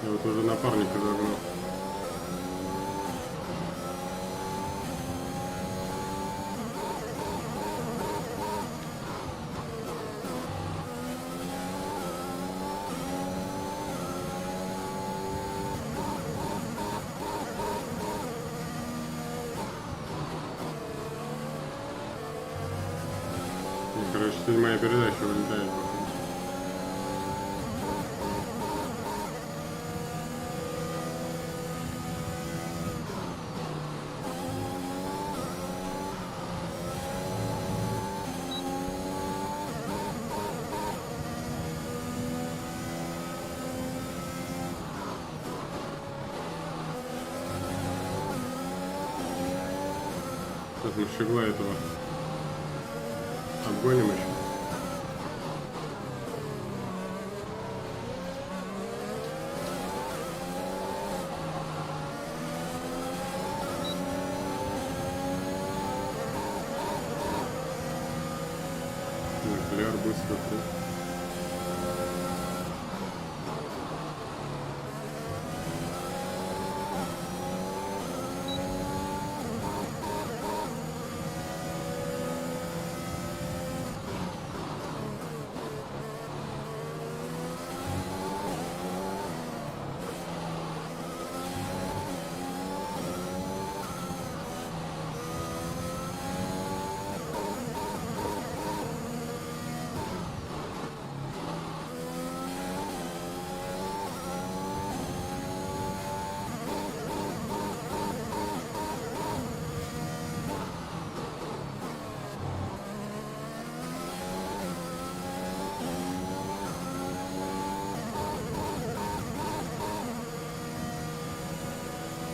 Я вот уже напарника загнал. Короче, 7-я передача вылетает. Сейчас мы щегла этого обгоним еще. Nuclear быстро.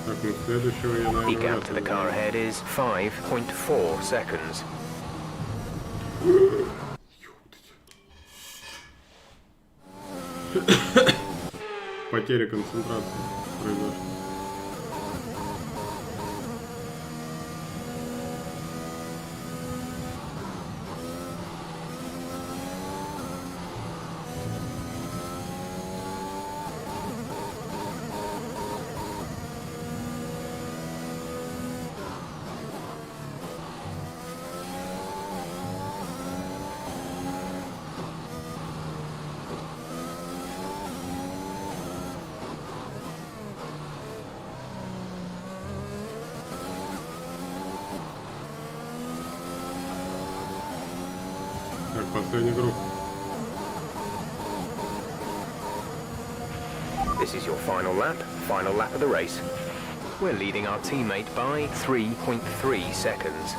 Так, ну следующего я, The наверное, gap to the car ahead is 5.4 seconds. Потеря концентрации произошла. Последний круг. This is your final lap of the race. We're leading our teammate by 3.3 seconds.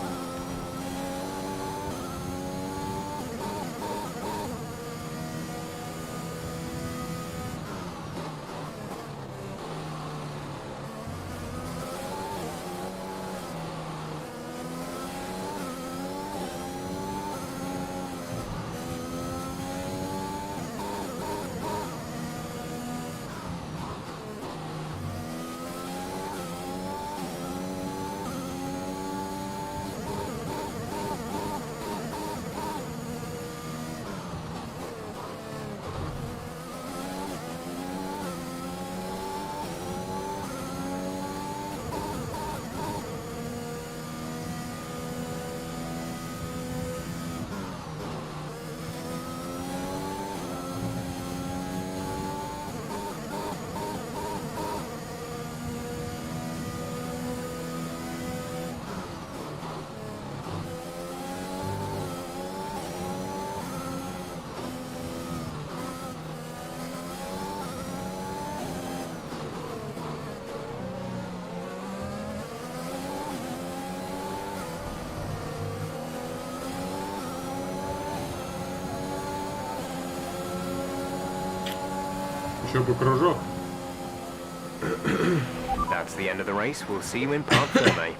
That's the end of the race. We'll see you in part 4, mate.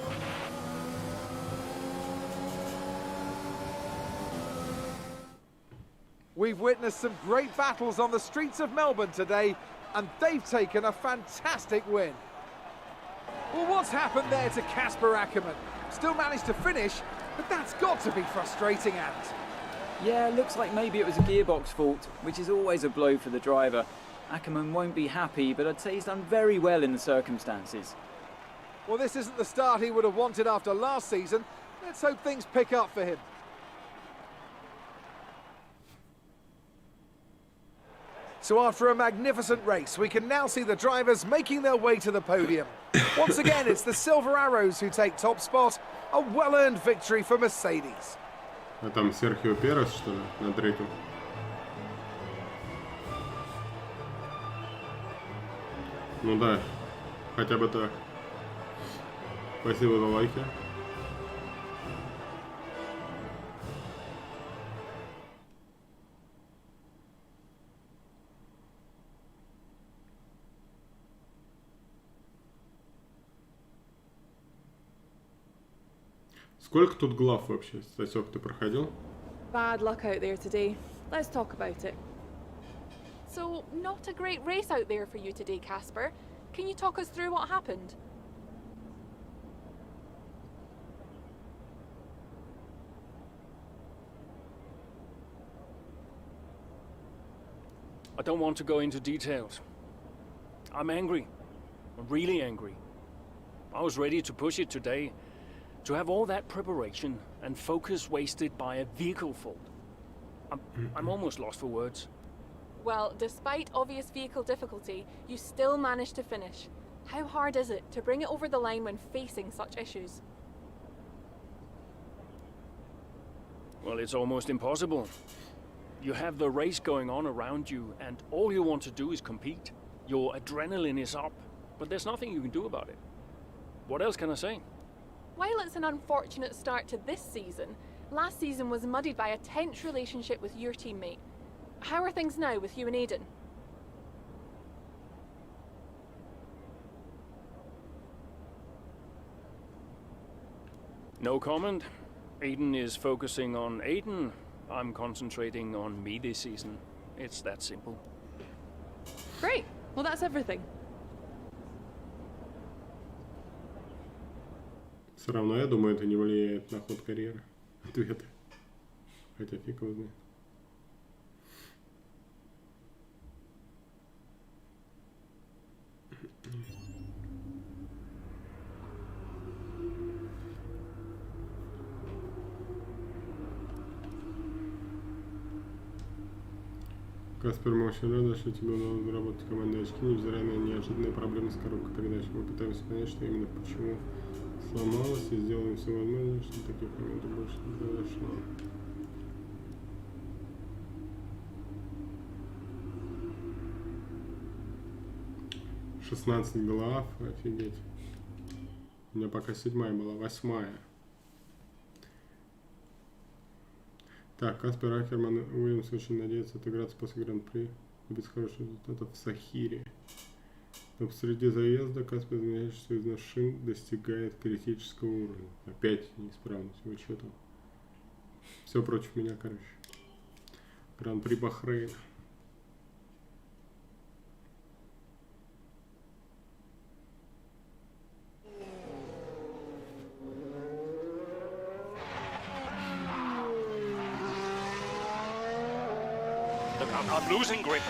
We've witnessed some great battles on the streets of Melbourne today, and they've taken a fantastic win. Well, what's happened there to Casper Ackerman? Still managed to finish, but that's got to be frustrating, Ant. Yeah, looks like maybe it was a gearbox fault, which is always a blow for the driver. Ackerman won't be happy, but I'd say he's done very well in the circumstances. Well, this isn't the start he would have wanted after last season. Let's hope things pick up for him. So after a magnificent race, we can now see the drivers making their way to the podium. Once again, it's the Silver Arrows who take top spot. A well-earned victory for Mercedes. А там Серхио Перес, что ли, на третьем? Ну да, хотя бы так. Спасибо за лайки. Сколько тут глав вообще? Стасёк, ты проходил? Bad luck out there today. Let's talk about it. So, not a great race out there for you today, Casper. Can you talk us through what happened? I don't want to go into details. I'm angry. I'm really angry. I was ready to push it today. To have all that preparation and focus wasted by a vehicle fault. I'm almost lost for words. Well, despite obvious vehicle difficulty, you still managed to finish. How hard is it to bring it over the line when facing such issues? Well, it's almost impossible. You have the race going on around you, and all you want to do is compete. Your adrenaline is up, but there's nothing you can do about it. What else can I say? While it's an unfortunate start to this season, last season was muddied by a tense relationship with your teammate. How are things now with you and Aiden? No comment. Aiden is focusing on Aiden. I'm concentrating on me this season. It's that simple. Great. Well, that's everything. Все равно, я думаю, это не влияет на ход карьеры. Ответы. Хотя фиг его знает. Каспер, мы очень рады, что тебе удалось заработать командные очки, невзирая на неожиданные проблемы с коробкой передач. Мы пытаемся понять, что именно почему сломалось, и сделаем все возможное, чтобы таких моментов больше не произошло. — 16 глав, офигеть. У меня пока 7-я была, 8-я. Так, Каспер Акерман Уильямс очень надеется отыграться после Гран-при и без хороших результатов в Сахире. Но посреди заезда Каспер замечает, что из шин достигает критического уровня. Опять неисправность. Вы что там? Все против меня, короче. Гран-при Бахрейна. I'm losing grip.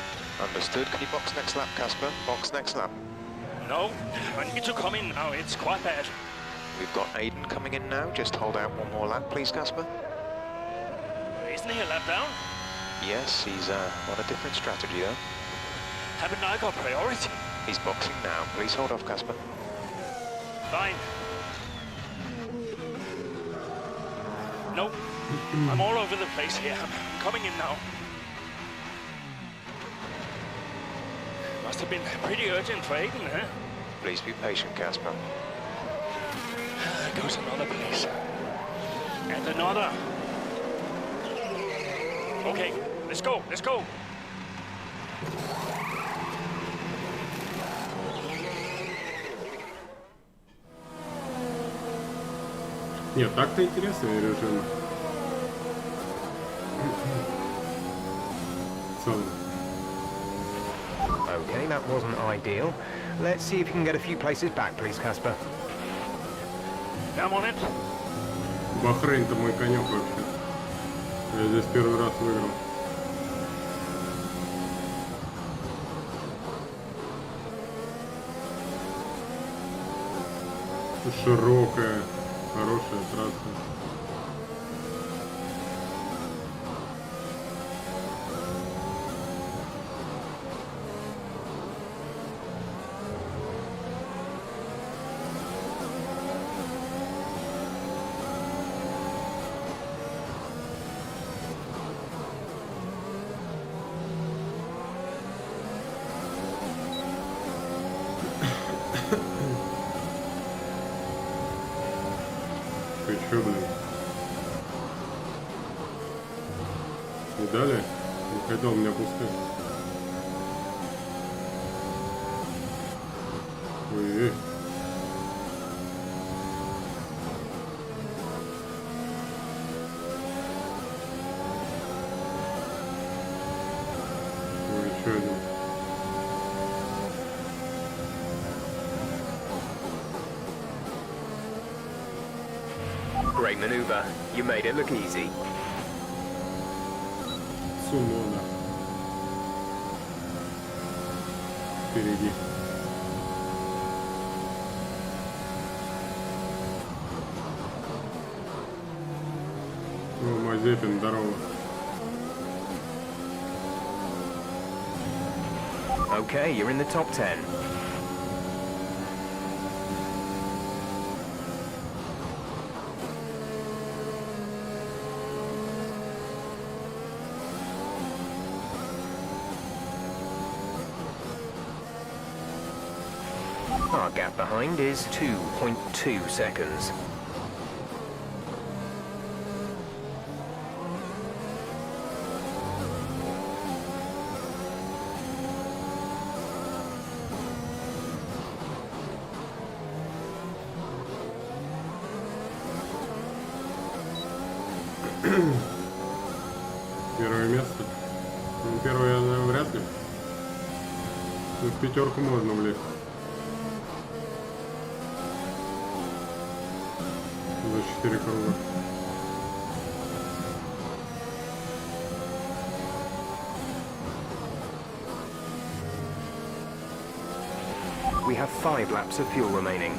Understood. Can you box next lap, Casper? Box next lap. No, I need to come in now. It's quite bad. We've got Aiden coming in now. Just hold out one more lap, please, Casper. Isn't he a lap down? Yes, he's on a different strategy, though. Haven't I got priority? He's boxing now. Please hold off, Casper. Fine. No, I'm all over the place here. I'm coming in now. Must have been pretty urgent for Aiden, huh? Please be patient, Casper. There goes another place. And another. Okay, let's go, let's go. Нет, так-то интересный режим. В целом. Okay, that wasn't ideal. Let's see if you can get a few places back, please, Casper. I'm on it. Бахрейн-то мой конек вообще. Я здесь первый раз выиграл. Широкая, хорошая трасса. Ты чё, блин? Не дали? Не хотел меня пускать. Ой-ой. Ой, чё это? Great maneuver. You made it look easy. Сезона. Впереди. О, Мазепин, здорово. Okay, you're in the top 10. Our gap behind is 2.2 seconds. Первое место. Ну, первое, вряд ли. Ну, в пятерку можно влезть. За 4 круга. We have 5 laps of fuel remaining.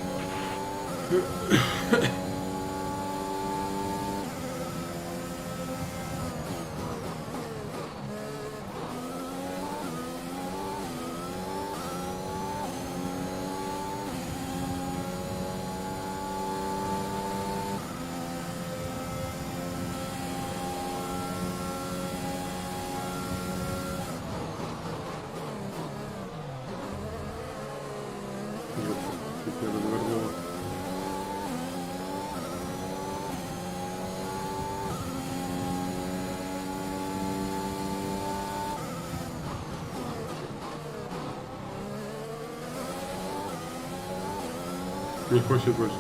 Не хочет больше.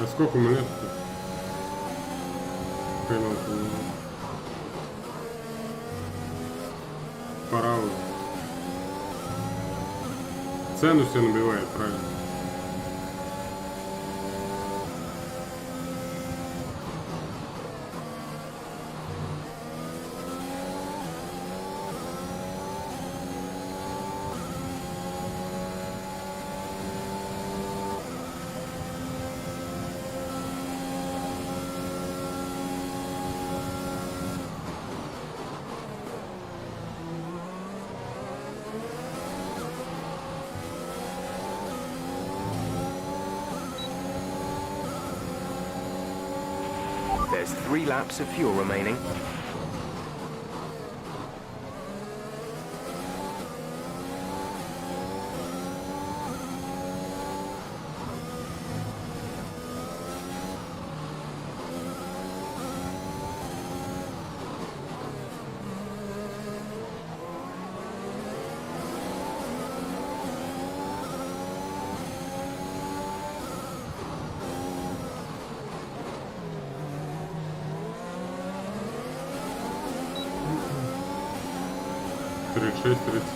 А сколько мы лет-то? Пора уже. Цену все набивает, правильно. There's 3 laps of fuel remaining.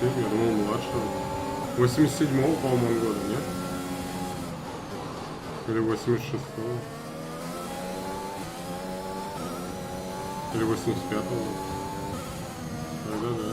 Я думал младшего. 87-го, по-моему, года, нет? Или 86-го? Или 85-го? Да.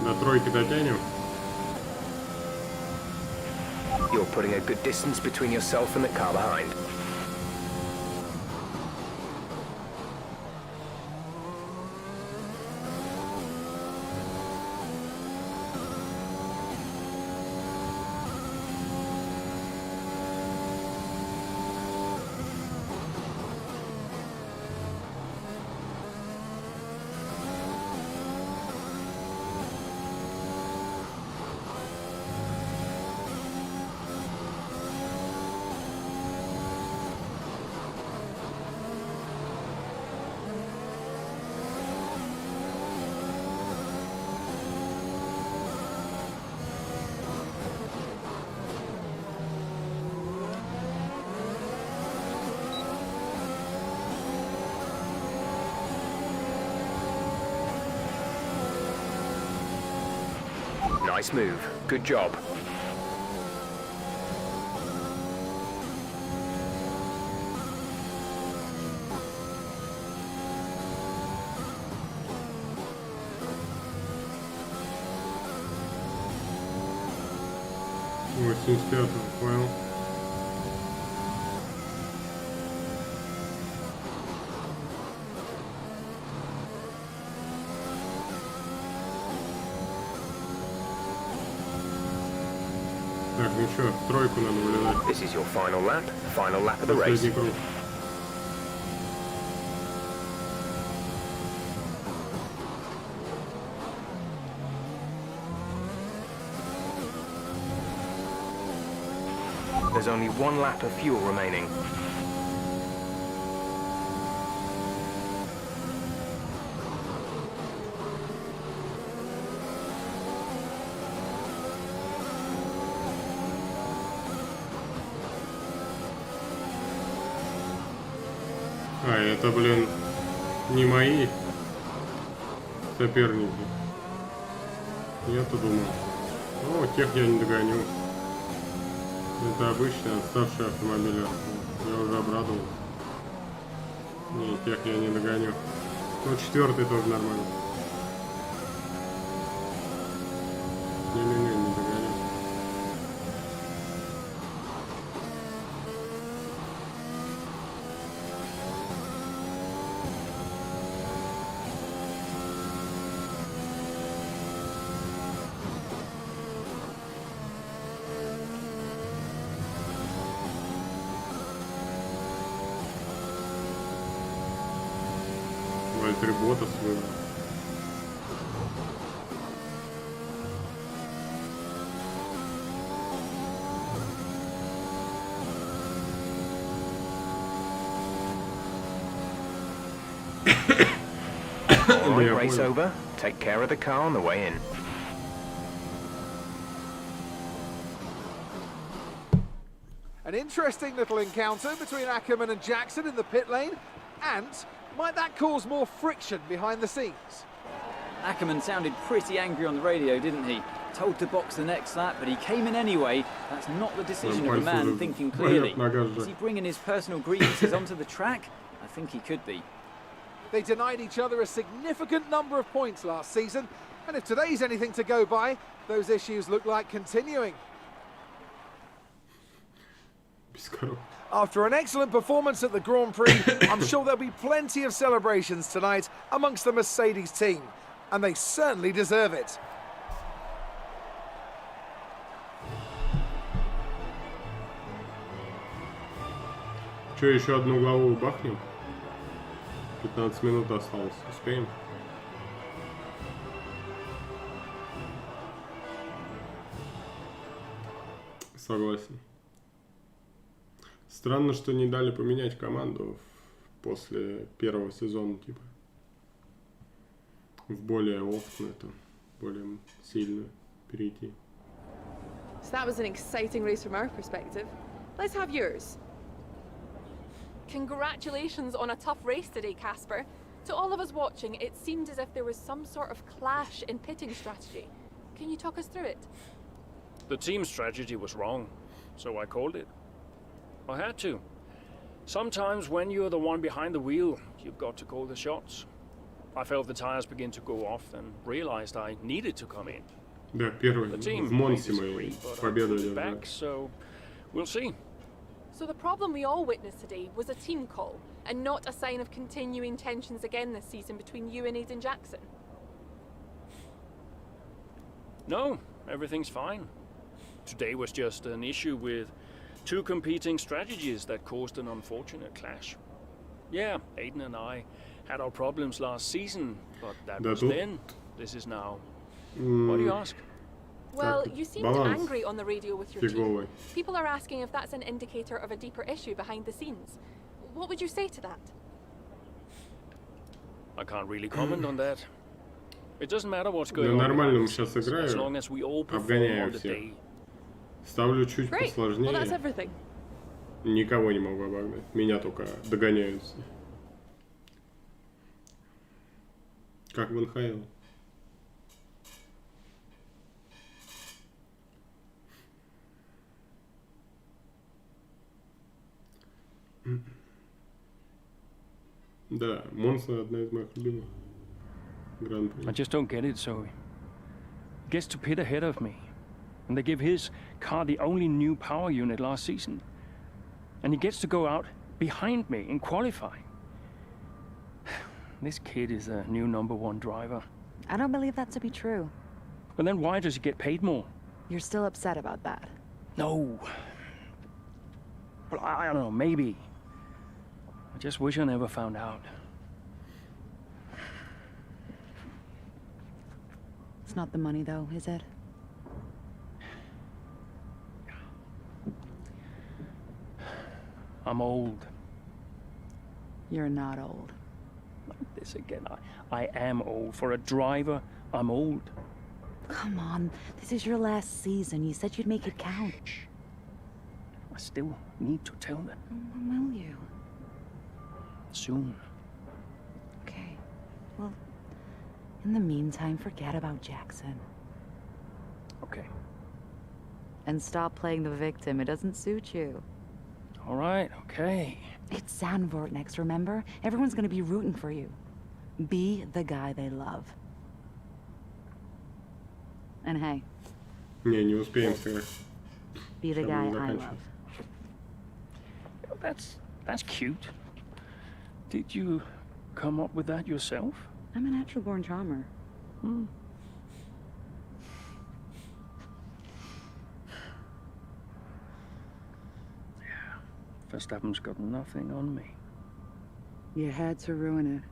До тройки дотянем. You're putting a good distance between yourself and the car behind. Nice move. Good job. Понял. Так, ну что, в тройку надо вылезать. This is your final lap of the race. Последний круг. There's only 1 lap of fuel remaining. А, это, блин, не мои соперники. Я-то думал. О, тех я не догоню. Это обычные отставшие автомобили. Я уже обрадовался. Не, тех я не догоню. Ну, 4-й тоже нормально. Не догоню. Бота своего. Alright, race over. Take care of the car on the way in. An interesting little encounter between Ackerman and Jackson in the pit lane, and might that cause more friction behind the scenes? Ackerman sounded pretty angry on the radio, didn't he? Told to box the next lap, but he came in anyway. That's not the decision of a man thinking clearly. Is he bringing his personal grievances onto the track? I think he could be. They denied each other a significant number of points last season, and if today's anything to go by, those issues look like continuing. After an excellent performance at the Grand Prix, I'm sure there'll be plenty of celebrations tonight amongst the Mercedes team, and they certainly deserve it. Что, еще одну главу бахнем? 15 минут осталось. Успеем? Согласен. Странно, что не дали поменять команду после первого сезона, типа. В более опытную, там, более сильную перейти. So that was an exciting race from our perspective. Let's have yours. Congratulations on a tough race today, Casper. To all of us watching, it seemed as if there was some sort of clash in pitting strategy. Can you talk us through it? The team strategy was wrong, so I called it. I had to. Sometimes when you're the one behind the wheel, you've got to call the shots. I felt the tires begin to go off and realized I needed to come in. Да, первый в Монсе мы победу держали. So we'll see. So the problem we all witnessed today was a team call, and not a sign of continuing tensions again this season between you and Aiden Jackson? No, everything's fine. Today was just an issue with two competing strategies that caused an unfortunate clash. Yeah, Aiden and I had our problems last season, but that was then. This is now. Why do you ask? Well, you seemed angry on the radio with your team. People are asking if that's an indicator of a deeper issue behind the scenes. What would you say to that? I can't really comment on that. It doesn't matter what's going on. Нормально сейчас играю, as long as we all perform обгоняю on the всех. day. Ставлю чуть Great. посложнее. Well, that's everything. Никого не могу обогнать. Меня только догоняют. Как в НХЛ. Да, Монса одна из моих любимых. I just don't get it, Zoe. He gets to pit ahead of me, and they give his car the only new power unit last season. And he gets to go out behind me in qualifying. This kid is the new #1 driver. I don't believe that to be true. But then why does he get paid more? You're still upset about that? No. Well, I don't know, maybe. I just wish I never found out. It's not the money, though, is it? I'm old. You're not old. Not this again. I am old. For a driver, I'm old. Come on, this is your last season. You said you'd make it count. I still need to tell them. When will you? Soon. Okay. Well, in the meantime, forget about Jackson. Okay. And stop playing the victim. It doesn't suit you. All right, okay. It's Zandvoort next, remember? Everyone's gonna be rooting for you. Be the guy they love. And hey. Не успеем сыграть. Be the guy I love. That's cute. Did you come up with that yourself? I'm a natural-born charmer. Hmm. Yeah, Verstappen's got nothing on me. You had to ruin it.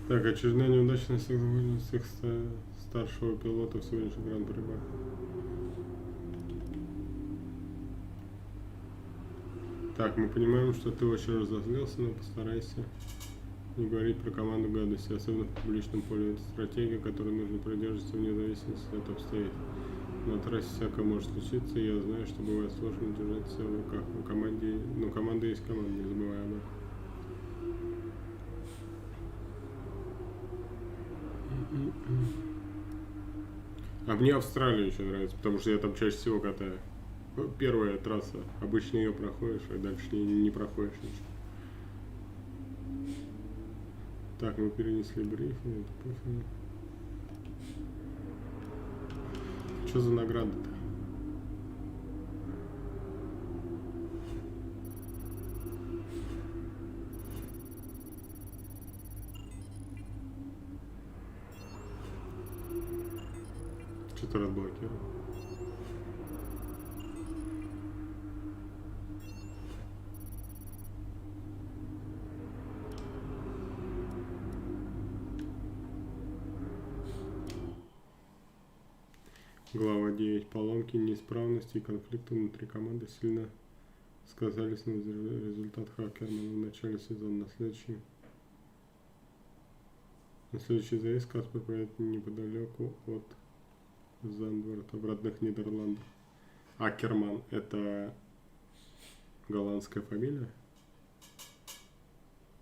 Так, очередная неудачность их старшего пилота в сегодняшнем гран-при. Так, мы понимаем, что ты очень разозлился, но постарайся не говорить про команду гадости, особенно в публичном поле. Это стратегия, которой нужно придерживаться вне зависимости от обстоятельств. На трассе всякое может случиться, и я знаю, что бывает сложно держать себя в руках. Но команда есть команда, не забывай об этом. А мне Австралия еще нравится, потому что я там чаще всего катаю. Первая трасса, обычно ее проходишь, а дальше не проходишь ничего. Так, мы перенесли брифинг, это пофиг. Что за награда-то? Что-то разблокировал. Глава 9. Поломки, неисправности и конфликты внутри команды сильно сказались на результат Хакермана в начале сезона. На следующий заезд Каспер поедет неподалеку от Зандворта, в родных Нидерландах. Акерман — это голландская фамилия?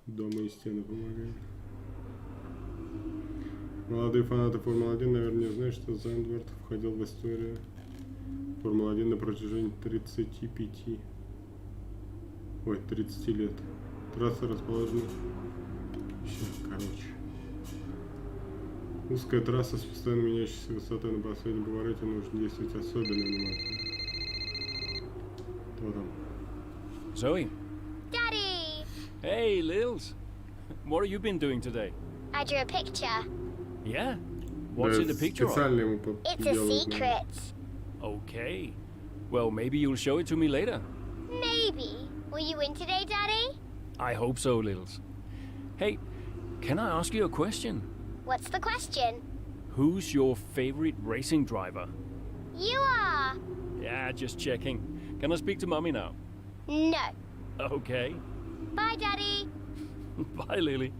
Дома и стены помогают. Молодые фанаты Формулы-1, наверное, не знают, что Зандворт входил в историю Формулы-1 на протяжении 30 лет. Трасса расположена... Узкая трасса с постоянно меняющейся высотой на последнем повороте, нужно действовать особенно внимательно. Кто там? Zoe. Daddy! Hey, Lils. What have you been doing today? I drew a picture. Yeah? What's in the picture of? It's a secret. Okay. Well, maybe you'll show it to me later. Maybe. Will you win today, Daddy? I hope so, Lils. Hey, can I ask you a question? What's the question? Who's your favorite racing driver? You are. Yeah, just checking. Can I speak to Mommy now? No. Okay. Bye, Daddy. Bye, Lily.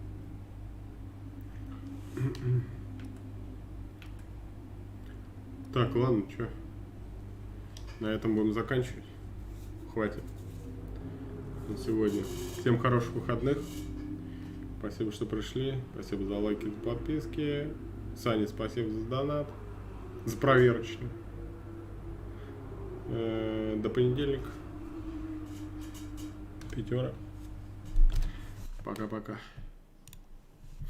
Так, ладно, чё? На этом будем заканчивать. Хватит на сегодня. Всем хороших выходных. Спасибо, что пришли. Спасибо за лайки, за подписки. Сане, спасибо за донат. За проверочную. До понедельника. 5. Пока-пока.